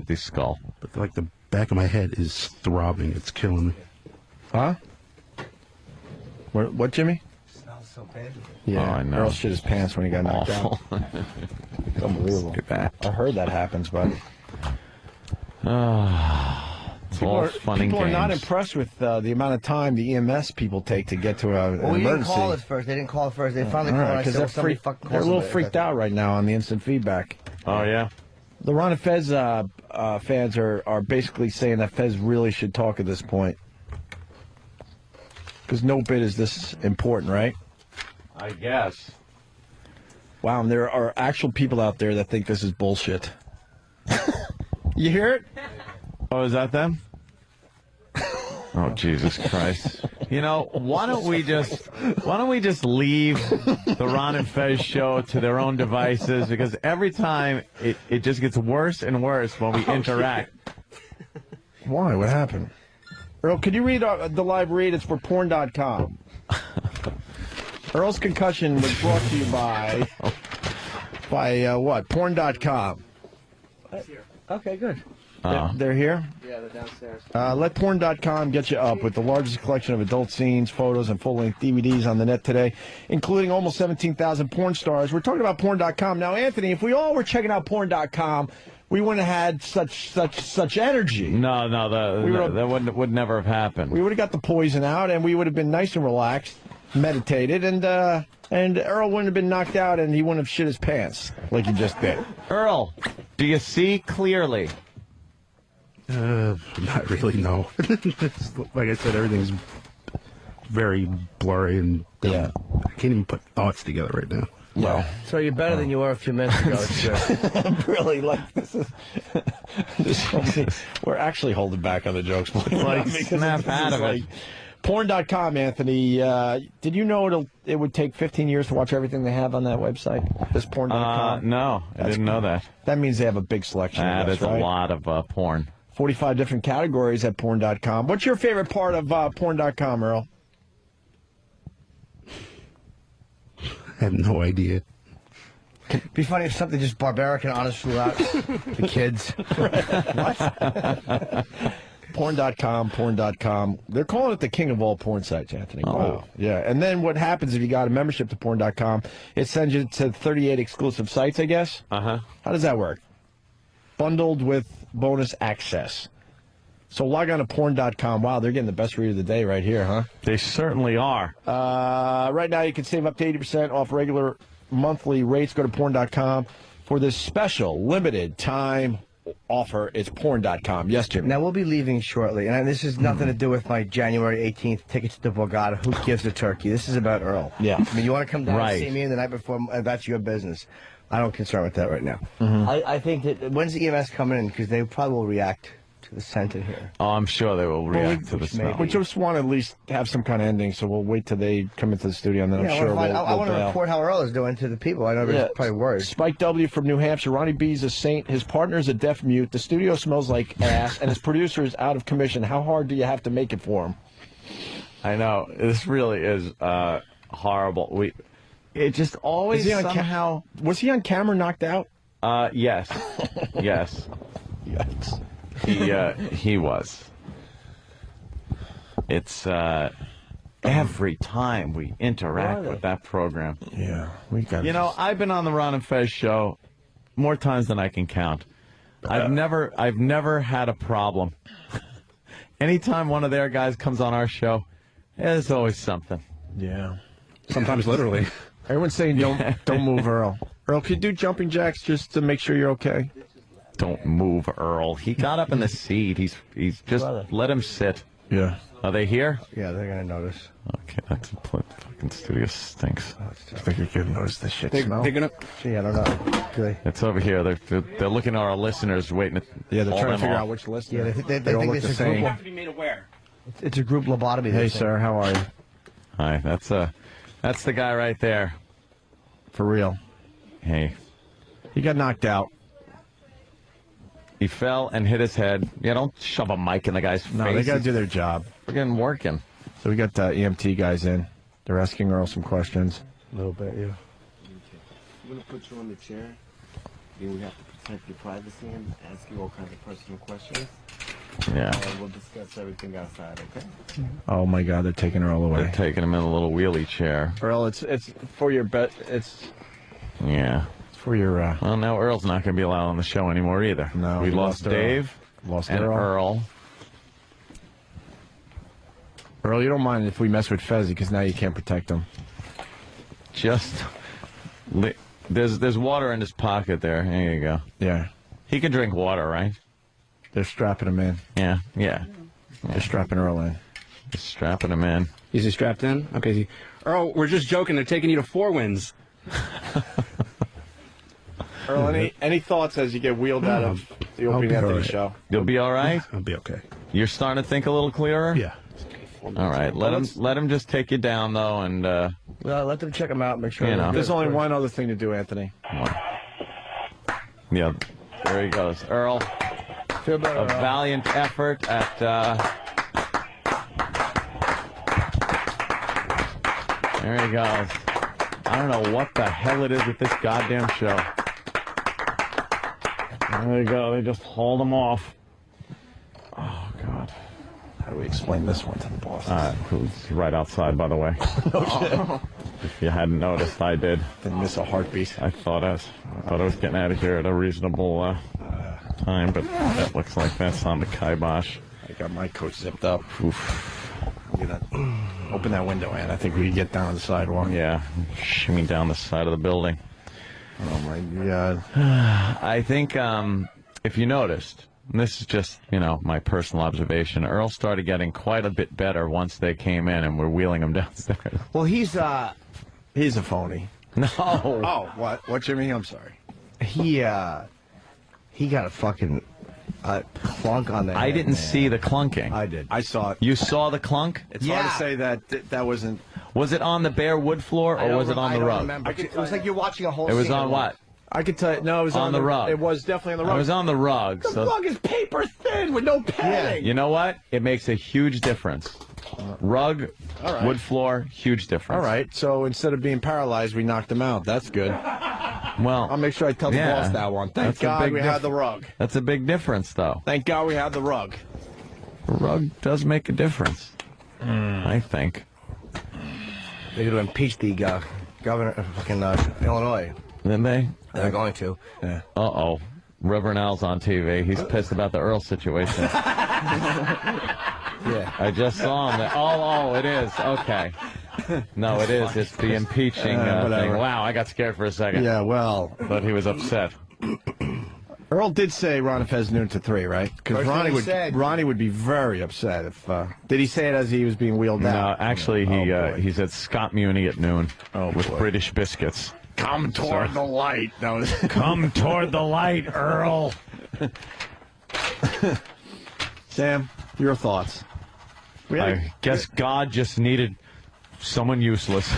the skull. But like the back of my head is throbbing. It's killing me. Huh? What, Jimmy? smells so bad. Yeah, Oh, I know. Earl shit his pants when he got knocked Awful. out. It's unbelievable. Look at that. I heard that happens, but People are not impressed with the amount of time the EMS people take to get to an emergency. We didn't call it first. They didn't call it first. They finally called. I said, somebody fucking they're a little freaked out right now on the instant feedback. Oh, yeah? The Ron and Fez fans are basically saying that Fez really should talk at this point. Because no bit is this important, right? I guess. Wow, and there are actual people out there that think this is bullshit. You hear it? Oh, is that them? Oh, Jesus Christ. You know, why don't we just leave the Ron and Fez show to their own devices, because every time it just gets worse and worse when we interact. Why? What happened? Earl, could you read the live read? It's for porn.com. Earl's concussion was brought to you by what? Porn.com. Okay, good. They're here? Yeah, they're downstairs. Let porn.com get you up with the largest collection of adult scenes, photos, and full-length DVDs on the net today, including almost 17,000 porn stars. We're talking about porn.com. Now, Anthony, if we all were checking out porn.com, we wouldn't have had such energy. No, that would never have happened. We would have got the poison out, and we would have been nice and relaxed, meditated, and Earl wouldn't have been knocked out, and he wouldn't have shit his pants like he just did. Earl, do you see clearly? Not really, no. Like I said, everything's very blurry, and I can't even put thoughts together right now. Well, so you're better than you were a few minutes ago. It's really, like, this is we're actually holding back on the jokes. Like, snap out of it. Porn.com, Anthony. Did you know it would take 15 years to watch everything they have on that website? This porn.com? No, I didn't know that. That means they have a big selection. There's a lot of porn. 45 different categories at porn.com. What's your favorite part of porn.com, Earl? I have no idea. It'd be funny if something just barbaric and honest flew out. The kids. What? Porn.com. They're calling it the king of all porn sites, Anthony. Oh. Wow. Yeah. And then what happens if you got a membership to porn.com, it sends you to 38 exclusive sites, I guess? Uh-huh. How does that work? Bundled with bonus access. So log on to porn.com. Wow, they're getting the best read of the day right here, huh? They certainly are. Right now you can save up to 80% off regular monthly rates. Go to porn.com for this special limited time offer. It's porn.com. Yes, Jim. Now, we'll be leaving shortly, and this has nothing to do with my January 18th tickets to Borgata. Who gives a turkey? This is about Earl. Yeah. I mean, you want to come down Right. and see me the night before, that's your business. I don't concern with that right now. I think that, when's the EMS coming in? Because they probably will react to the scent in here. Oh, I'm sure they will react to the smell. We just want to at least have some kind of ending, so we'll wait till they come into the studio, and then I'm sure I want to bail. report how Earl is doing to the people. I know they're probably worried. Spike W. from New Hampshire. Ronnie B's a saint. His partner's a deaf mute. The studio smells like ass, and his producer is out of commission. How hard do you have to make it for him? I know. This really is horrible. It just always somehow... Was he on camera knocked out? Yes. Yes. Yikes. He was. It's every time we interact with that program. Yeah, we got. You know, I've been on the Ron and Fez show more times than I can count. I've never had a problem. Anytime one of their guys comes on our show, there's always something. Yeah. Sometimes literally. Everyone's saying don't move, Earl. Earl, could you do jumping jacks just to make sure you're okay? Don't move, Earl. He got up in the seat. He's just let him sit. Yeah. Are they here? Yeah, they're gonna notice. Okay, that's fucking studio stinks. I think you're gonna notice the shit smell. They're gonna. Gee, I don't know. Good. It's over here. They're looking at our listeners, waiting. Yeah, they're trying to figure out which listener. Yeah, they all think look this is the same. group. have to be made aware. It's a group lobotomy. Hey, sir, how are you? Hi, that's the guy right there. For real. Hey, He got knocked out. he fell and hit his head. Yeah, don't shove a mic in the guy's face. No, they got to do their job. We're getting working. So we got EMT guys in. They're asking Earl some questions. A little bit, yeah. I'm going to put you on the chair. Then we have to protect your privacy and ask you all kinds of personal questions. Yeah. We'll discuss everything outside, okay? Oh my God, they're taking Earl away. They're taking him in a little wheelie chair. Earl, it's for your bet. It's for your. Well, now Earl's not going to be allowed on the show anymore either. No, we lost Earl. Dave, Lost and Earl. Earl, you don't mind if we mess with Fezzy because now you can't protect him. There's water in his pocket there. There you go. Yeah. He can drink water, right? They're strapping him in. Yeah. They're strapping Earl in. They're strapping him in. Is he strapped in? Okay. Earl, we're just joking. They're taking you to Four Winds. Earl, any thoughts as you get wheeled out of the Opie Anthony show? You'll be all right? I'll be okay. You're starting to think a little clearer? Yeah. All right. Let him just take you down, though, and... well, let them check him out, make sure... You know. There's only one other thing to do, Anthony. Yeah, there he goes. Earl, Feel better, a valiant effort at... There he goes. I don't know what the hell it is with this goddamn show. There you go. They just hauled him off. Oh, God. How do we explain this one to the boss? Who's right outside, by the way. If you hadn't noticed, I did. Didn't miss a heartbeat. I thought I was getting out of here at a reasonable time, but that looks like that's on the kibosh. I got my coat zipped up. Oof. Open that window, Ann. I think we can get down on the sidewalk. Yeah, shimmy down the side of the building. Oh, my God. I think if you noticed, and this is just, my personal observation, Earl started getting quite a bit better once they came in and we're wheeling him downstairs. Well, he's a phony. No. Oh, what? What, Jimmy? I'm sorry. He got a fucking clunk on the head. I didn't see the clunking. I did. I saw it. You saw the clunk? It's hard to say that wasn't... Was it on the bare wood floor or was it on the rug? Remember. It was like you're watching a whole It was scene on what? I could tell you. No, it was on the rug. It was definitely on the rug. It was on the rug. The rug is paper thin with no padding. You know what? It makes a huge difference. Rug, wood floor, huge difference. All right. So instead of being paralyzed, we knocked him out. That's good. Well, I'll make sure I tell the boss that one. Thank God we had the rug. That's a big difference, though. Thank God we had the rug. The rug does make a difference, I think. They're going to impeach the governor of fucking Illinois. Then they? They're going to. Yeah. Uh-oh. Reverend Al's on TV. He's pissed about the Earl situation. Yeah. I just saw him. Oh, it is. Okay. No, it is. It's the impeaching thing. Wow, I got scared for a second. Yeah, well. But he was upset. Earl did say Ron Fez noon to 3, right? Because Ronnie would be very upset if... did he say it as he was being wheeled out? No, actually, he said Scott Muni at noon with British biscuits. Come toward the light. Come toward the light, Earl. Sam, your thoughts? I guess God just needed someone useless.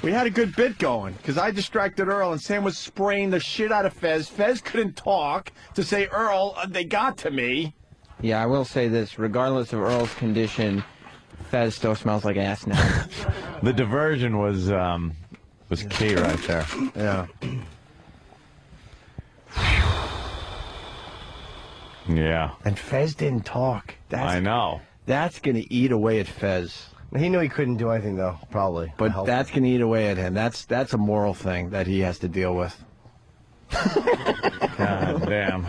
We had a good bit going, because I distracted Earl, and Sam was spraying the shit out of Fez. Fez couldn't talk to say, Earl, they got to me. Yeah, I will say this. Regardless of Earl's condition, Fez still smells like ass now. The diversion was key right there. Yeah. Yeah. And Fez didn't talk. I know. That's going to eat away at Fez. He knew he couldn't do anything, though, probably. But that's going to eat away at him. That's a moral thing that he has to deal with. God damn.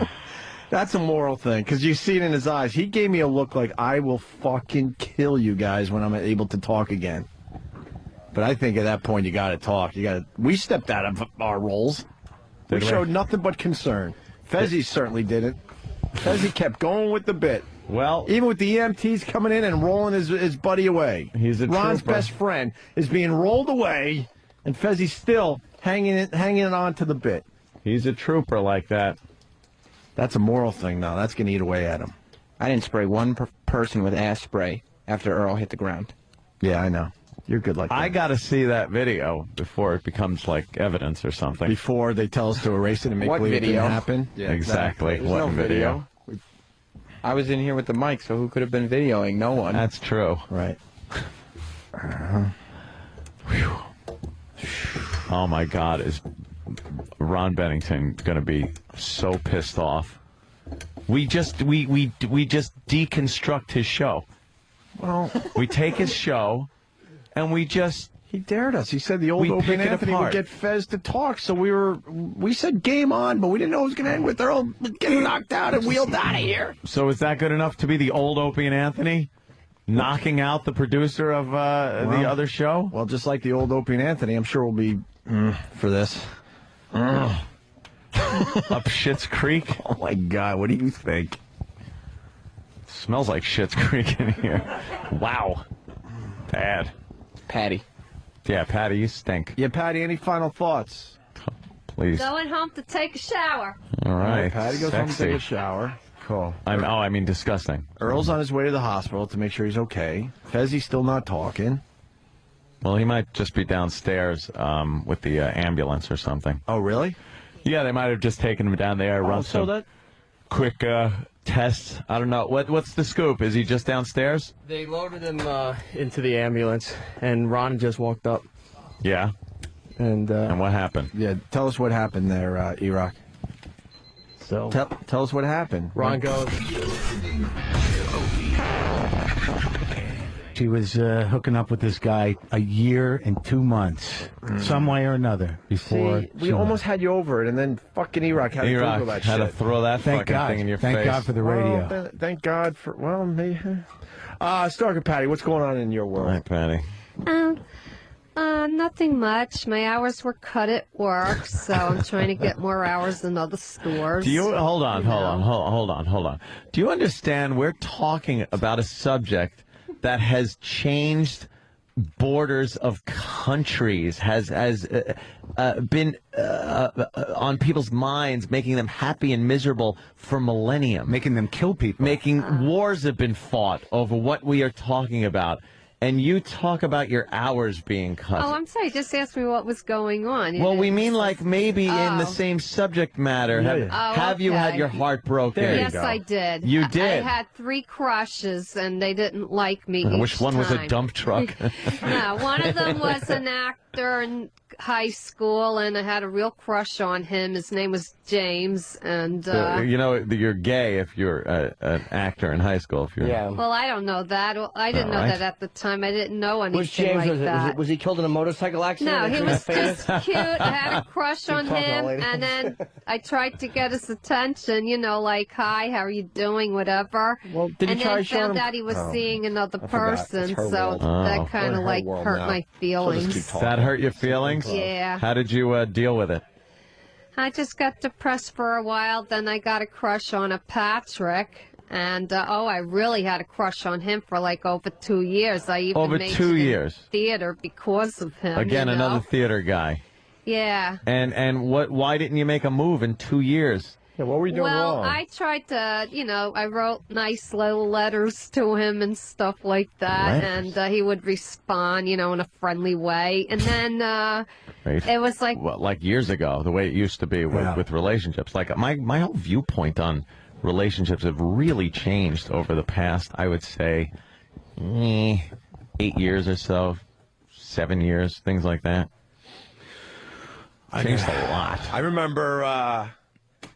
That's a moral thing, because you see it in his eyes. He gave me a look like, I will fucking kill you guys when I'm able to talk again. But I think at that point you got to talk. We stepped out of our roles. We showed nothing but concern. Fezzy certainly didn't. Fezzy kept going with the bit. Well, even with the EMTs coming in and rolling his buddy away. He's a Ron's trooper. best friend is being rolled away, and Fezzy's still hanging on to the bit. He's a trooper like that. That's a moral thing, though. That's going to eat away at him. I didn't spray one person with ass spray after Earl hit the ground. Yeah, I know. You're good like that. I got to see that video before it becomes like evidence or something. Before they tell us to erase it and make believe it didn't happen? Yeah, exactly. What no video? I was in here with the mic, so who could have been videoing? No one. That's true. Right. Oh my God, is Ron Bennington going to be so pissed off? We just deconstruct his show. Well, we take his show and we just... He dared us. He said the old Opie Anthony would get Fez to talk, so we said game on, but we didn't know it was going to end with Earl getting knocked out and wheeled out of here. So is that good enough to be the old Opie and Anthony? knocking out the producer of the other show? Well, just like the old Opie and Anthony, I'm sure we'll be for this. Up Schitt's Creek? Oh, my God. What do you think? Smells like Schitt's Creek in here. Wow. Bad. Patty. Yeah, Patty, you stink. Yeah, Patty, any final thoughts? Please. Going home to take a shower. All right. Patty goes home to take a shower. Cool. I mean disgusting. Earl's on his way to the hospital to make sure he's okay. Fezzi's still not talking. Well, he might just be downstairs with the ambulance or something. Oh, really? Yeah, they might have just taken him down there, run so some quick tests. I don't know. What's the scoop? Is he just downstairs? They loaded him into the ambulance, and Ron just walked up. Yeah. And what happened? Yeah, tell us what happened there, E-Rock. So tell us what happened. Ron goes. She was hooking up with this guy a year and 2 months, some way or another. Before we almost had you over it, and then fucking E-Rock had to throw that shit. Had to throw that fucking thing in your face. Thank God for the radio. Thank God for maybe. Stalker Patti, what's going on in your world? Hi, Patty. Nothing much. My hours were cut at work, so I'm trying to get more hours in other stores. Do you hold on? Do you understand we're talking about a subject that has changed borders of countries, has been on people's minds, making them happy and miserable for millennia, making them kill people, making wars have been fought over what we are talking about. And you talk about your hours being cut. Oh, I'm sorry. Just ask me what was going on. Well, we mean like maybe in the same subject matter. Have you had your heart broken? Yes, I did. You did? I had 3 crushes, and they didn't like me Which one was a dump truck? No, one of them was an actor in high school, and I had a real crush on him. His name was James, and you know you're gay if you're an actor in high school. If you're Well, I don't know that. Well, I didn't know that at the time. I didn't know anything Which James like was it? that. Was he killed in a motorcycle accident? No, he was just cute. I had a crush on him, and then I tried to get his attention. You know, like, hi, how are you doing, whatever. Well, did and you try then showing found him? out he was Oh, seeing another I forgot. It's person, her so world. that kind We're of in like her world hurt now. my She'll just keep feelings. talking. That hurt your feelings? Yeah. How did you deal with it? I just got depressed for a while. Then I got a crush on a Patrick. And, I really had a crush on him for like over 2 years. I even Over made 2 it in years? theater because of him. Again, you know? another theater guy. Yeah. And why didn't you make a move in 2 years? Yeah, what were you doing Well, wrong? I tried to, I wrote nice little letters to him and stuff like that, Letters? and he would respond, in a friendly way. And then it was like, Well, like years ago, the way it used to be with relationships. Like my whole viewpoint on relationships have really changed over the past, I would say, 8 years or so, 7 years, things like that. Changed a lot. I remember,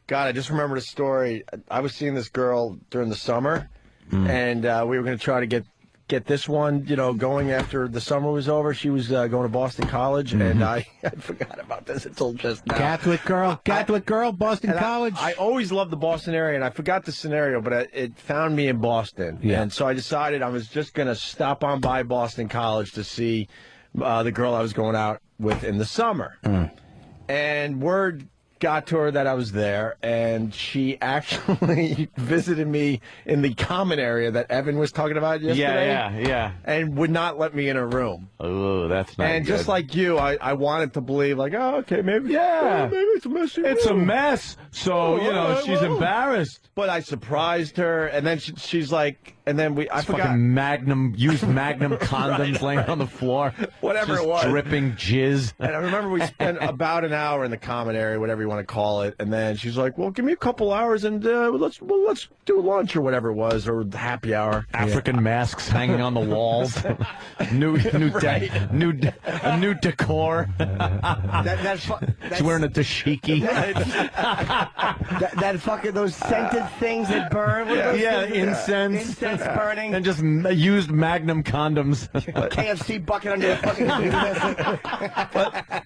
God, I just remembered a story. I was seeing this girl during the summer, and we were going to try to get this one, going after the summer was over. She was going to Boston College, and I forgot about this until just now. Catholic girl, Boston College. I always loved the Boston area, and I forgot the scenario, but it found me in Boston. Yeah. And so I decided I was just going to stop on by Boston College to see the girl I was going out with in the summer. And word got to her that I was there, and she actually visited me in the common area that Evan was talking about yesterday. Yeah. And would not let me in her room. Oh, that's not And good. just like you, I wanted to believe, like, oh, okay, maybe, maybe it's a messy It's a room. mess. So, she's embarrassed. But I surprised her, and then she's like, and then I forgot. Fucking used Magnum condoms laying on the floor. Whatever just it was. dripping jizz. And I remember we spent about an hour in the common area, whatever you want to call it. And then she's like, well, give me a couple hours and let's do lunch or whatever it was, or happy hour. African masks hanging on the walls. new decor. She's wearing a dashiki. that fucking those scented things that burn. What are those things? Incense burning. And just used Magnum condoms. A KFC bucket under the fucking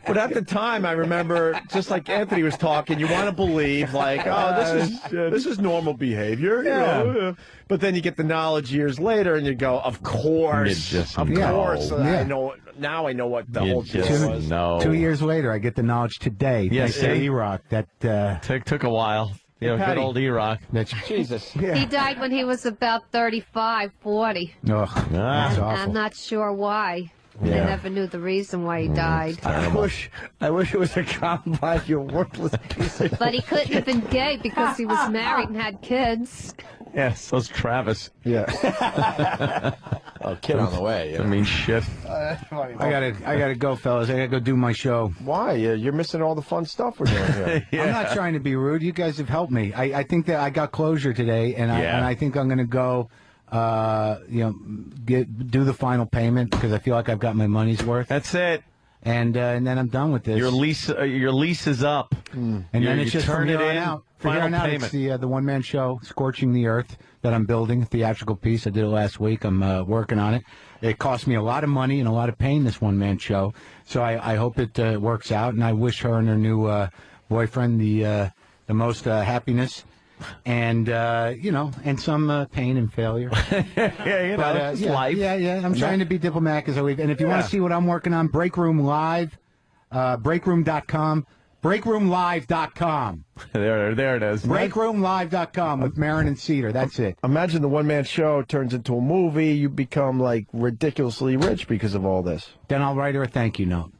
but at the time, I remember, just like Anthony was everybody's talking. You want to believe, like, oh, this is normal behavior. You know? But then you get the knowledge years later, and you go, of course, of course. I know now. I know what the whole deal was. No. 2 years later, I get the knowledge today. Yes, thanks to E-Rock. That took a while. You know, good old E-Rock. Jesus. He died when he was about 35, 40. Ugh, that's awful. I'm not sure why. I never knew the reason why he died. I wish it was a combine. You worthless piece of But he couldn't have been gay because he was married and had kids. Yeah, so's Travis. Yeah. Kid on the way. I mean, shit. I gotta go, fellas. I gotta go do my show. Why? You're missing all the fun stuff we're doing here. I'm not trying to be rude. You guys have helped me. I think that I got closure today, and I think I'm gonna go. Do the final payment because I feel like I've got my money's worth. That's it. And then I'm done with this. Your lease is up. And then it's just from here on out. From here on out, it's the one-man show, Scorching the Earth, that I'm building, a theatrical piece. I did it last week. I'm working on it. It cost me a lot of money and a lot of pain, this one-man show. So I hope it works out, and I wish her and her new boyfriend the most happiness. And and some pain and failure. It's life. Yeah. I'm trying to be diplomatic as always. And if you want to see what I'm working on, Break Room Live, breakroom.com, breakroomlive.com. There it is. Breakroomlive.com with Marin and Cedar. That's it. Imagine the one-man show turns into a movie. You become like ridiculously rich because of all this. Then I'll write her a thank you note.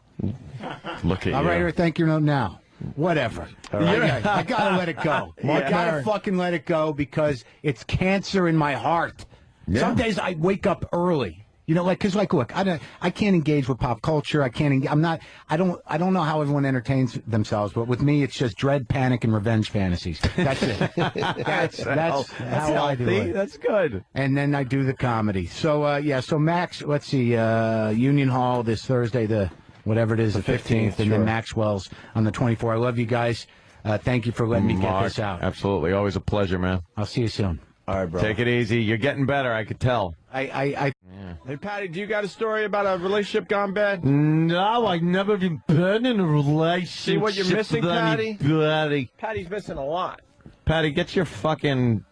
Look at I'll write her a thank you note now. Whatever. Right. I gotta let it go. I gotta fucking let it go because it's cancer in my heart. Yeah. Some days I wake up early. You know, because look, I can't engage with pop culture. I can't. I don't know how everyone entertains themselves, but with me, it's just dread, panic, and revenge fantasies. That's it. That's how I do it. That's good. And then I do the comedy. So So Max, let's see, Union Hall this Thursday, whatever it is, the 15th, and then Maxwell's on the 24th. I love you guys. Thank you for letting me get this out. Absolutely. Always a pleasure, man. I'll see you soon. All right, bro. Take it easy. You're getting better, I could tell. Hey, Patty, do you got a story about a relationship gone bad? No, I've never been in a relationship. See what you're missing, Patty? Patty's missing a lot. Patty, get your fucking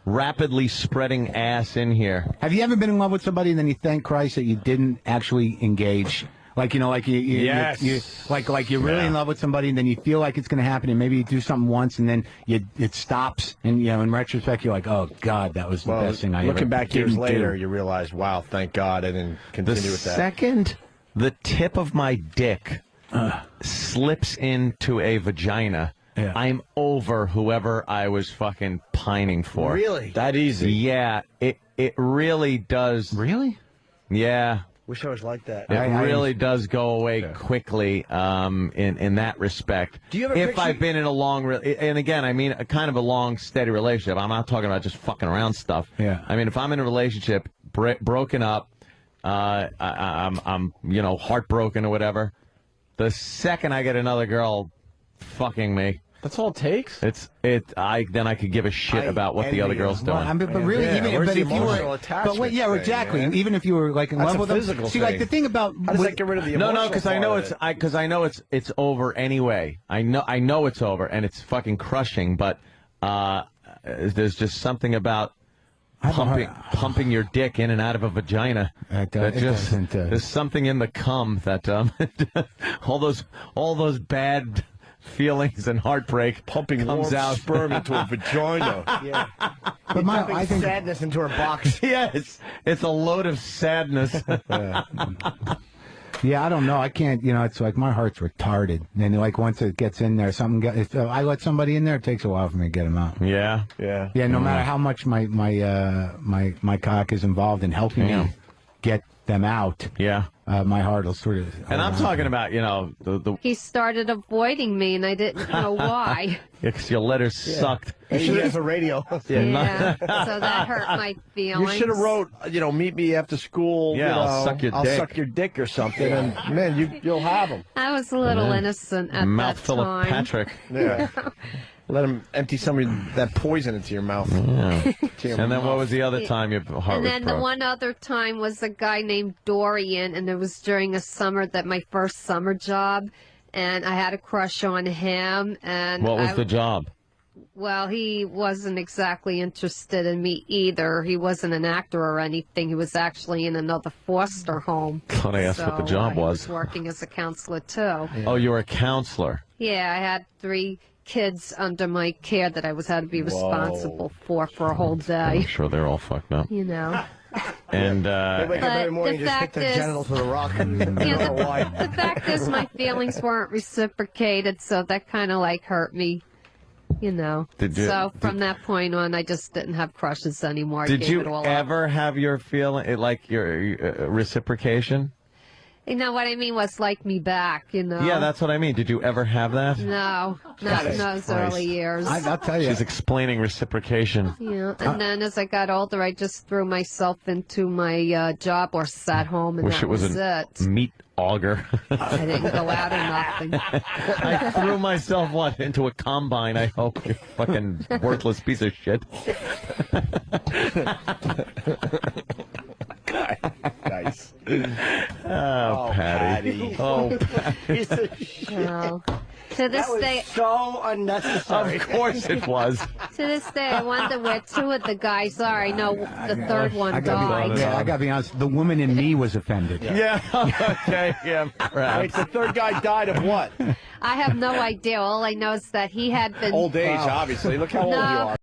rapidly spreading ass in here. Have you ever been in love with somebody and then you thank Christ that you didn't actually engage? Like, you're really in love with somebody, and then you feel like it's going to happen, and maybe you do something once, and then it stops, and in retrospect, you're like, oh God, that was the best thing I ever did. Looking back years later, you realize, wow, thank God, I didn't continue with that. The second the tip of my dick slips into a vagina, I'm over whoever I was fucking pining for. Really? That easy? Yeah, it really does. Really? Yeah. Wish I was like that. It really does go away quickly in that respect. Do you ever if I've been in a long, and again, I mean, a kind of a long, steady relationship. I'm not talking about just fucking around stuff. Yeah. I mean, if I'm in a relationship, broken up, I'm heartbroken or whatever. The second I get another girl fucking me. That's all it takes. Then I could give a shit about what the other girl's doing. Exactly. Man? Even if you were like in love with them. See, like the thing about how does that get rid of the emotional because I know it's over anyway. I know it's over and it's fucking crushing. But there's just something about pumping your dick in and out of a vagina. There's something in the cum that all those bad feelings and heartbreak pumping comes out sperm into a vagina. Yeah, but I think sadness into her box. Yes, it's a load of sadness. Yeah, I don't know. I can't. It's like my heart's retarded. And like once it gets in there, if I let somebody in there, it takes a while for me to get them out. Yeah. No matter how much my cock is involved in helping me get them out. Yeah. My heart will sort of. And I'm talking about, He started avoiding me, and I didn't know why. Because your letters sucked. You should have a radio. Yeah, so that hurt my feelings. You should have wrote, meet me after school. Yeah, I'll suck your dick. I'll suck your dick or something, and man, you'll have them. I was a little innocent at Mouthful that time. of Patrick. Yeah. Let him empty some of that poison into your mouth. Yeah. And then what was the other time your heart was And then the one other time was a guy named Dorian, and it was during a summer my first summer job. and I had a crush on him. And what was the job? Well, he wasn't exactly interested in me either. He wasn't an actor or anything. He was actually in another foster home. Thought I asked what the job He was. was working as a counselor, too. Oh, you were a counselor. Yeah, I had 3 kids under my care that I had to be responsible for a whole day. I'm sure they're all fucked up. You know. And they wake up every morning and just hit their genitals with a rock. The fact is, my feelings weren't reciprocated, so that kind of like hurt me. You know. So from that point on, I just didn't have crushes anymore. Did you ever have your feeling, like your reciprocation? You know what I mean? Was like me back, you know? Yeah, that's what I mean. Did you ever have that? No, not in those early years. I'll tell you. She's explaining reciprocation. Yeah, and then as I got older, I just threw myself into my job or sat home, and Wish that it was it. a meat auger. I didn't go out or nothing. I threw myself, into a combine, I hope. You fucking worthless piece of shit. Nice. Oh, Patty. Oh, Patty. Well, to this day, so unnecessary. Of course it was. To this day, I wonder where 2 of the guys are. I know the third one died. I gotta be honest. The woman in me was offended. Yeah. Okay. Yeah. Wait, the third guy died of what? I have no idea. All I know is that he had been Old age, obviously. Look how old you are.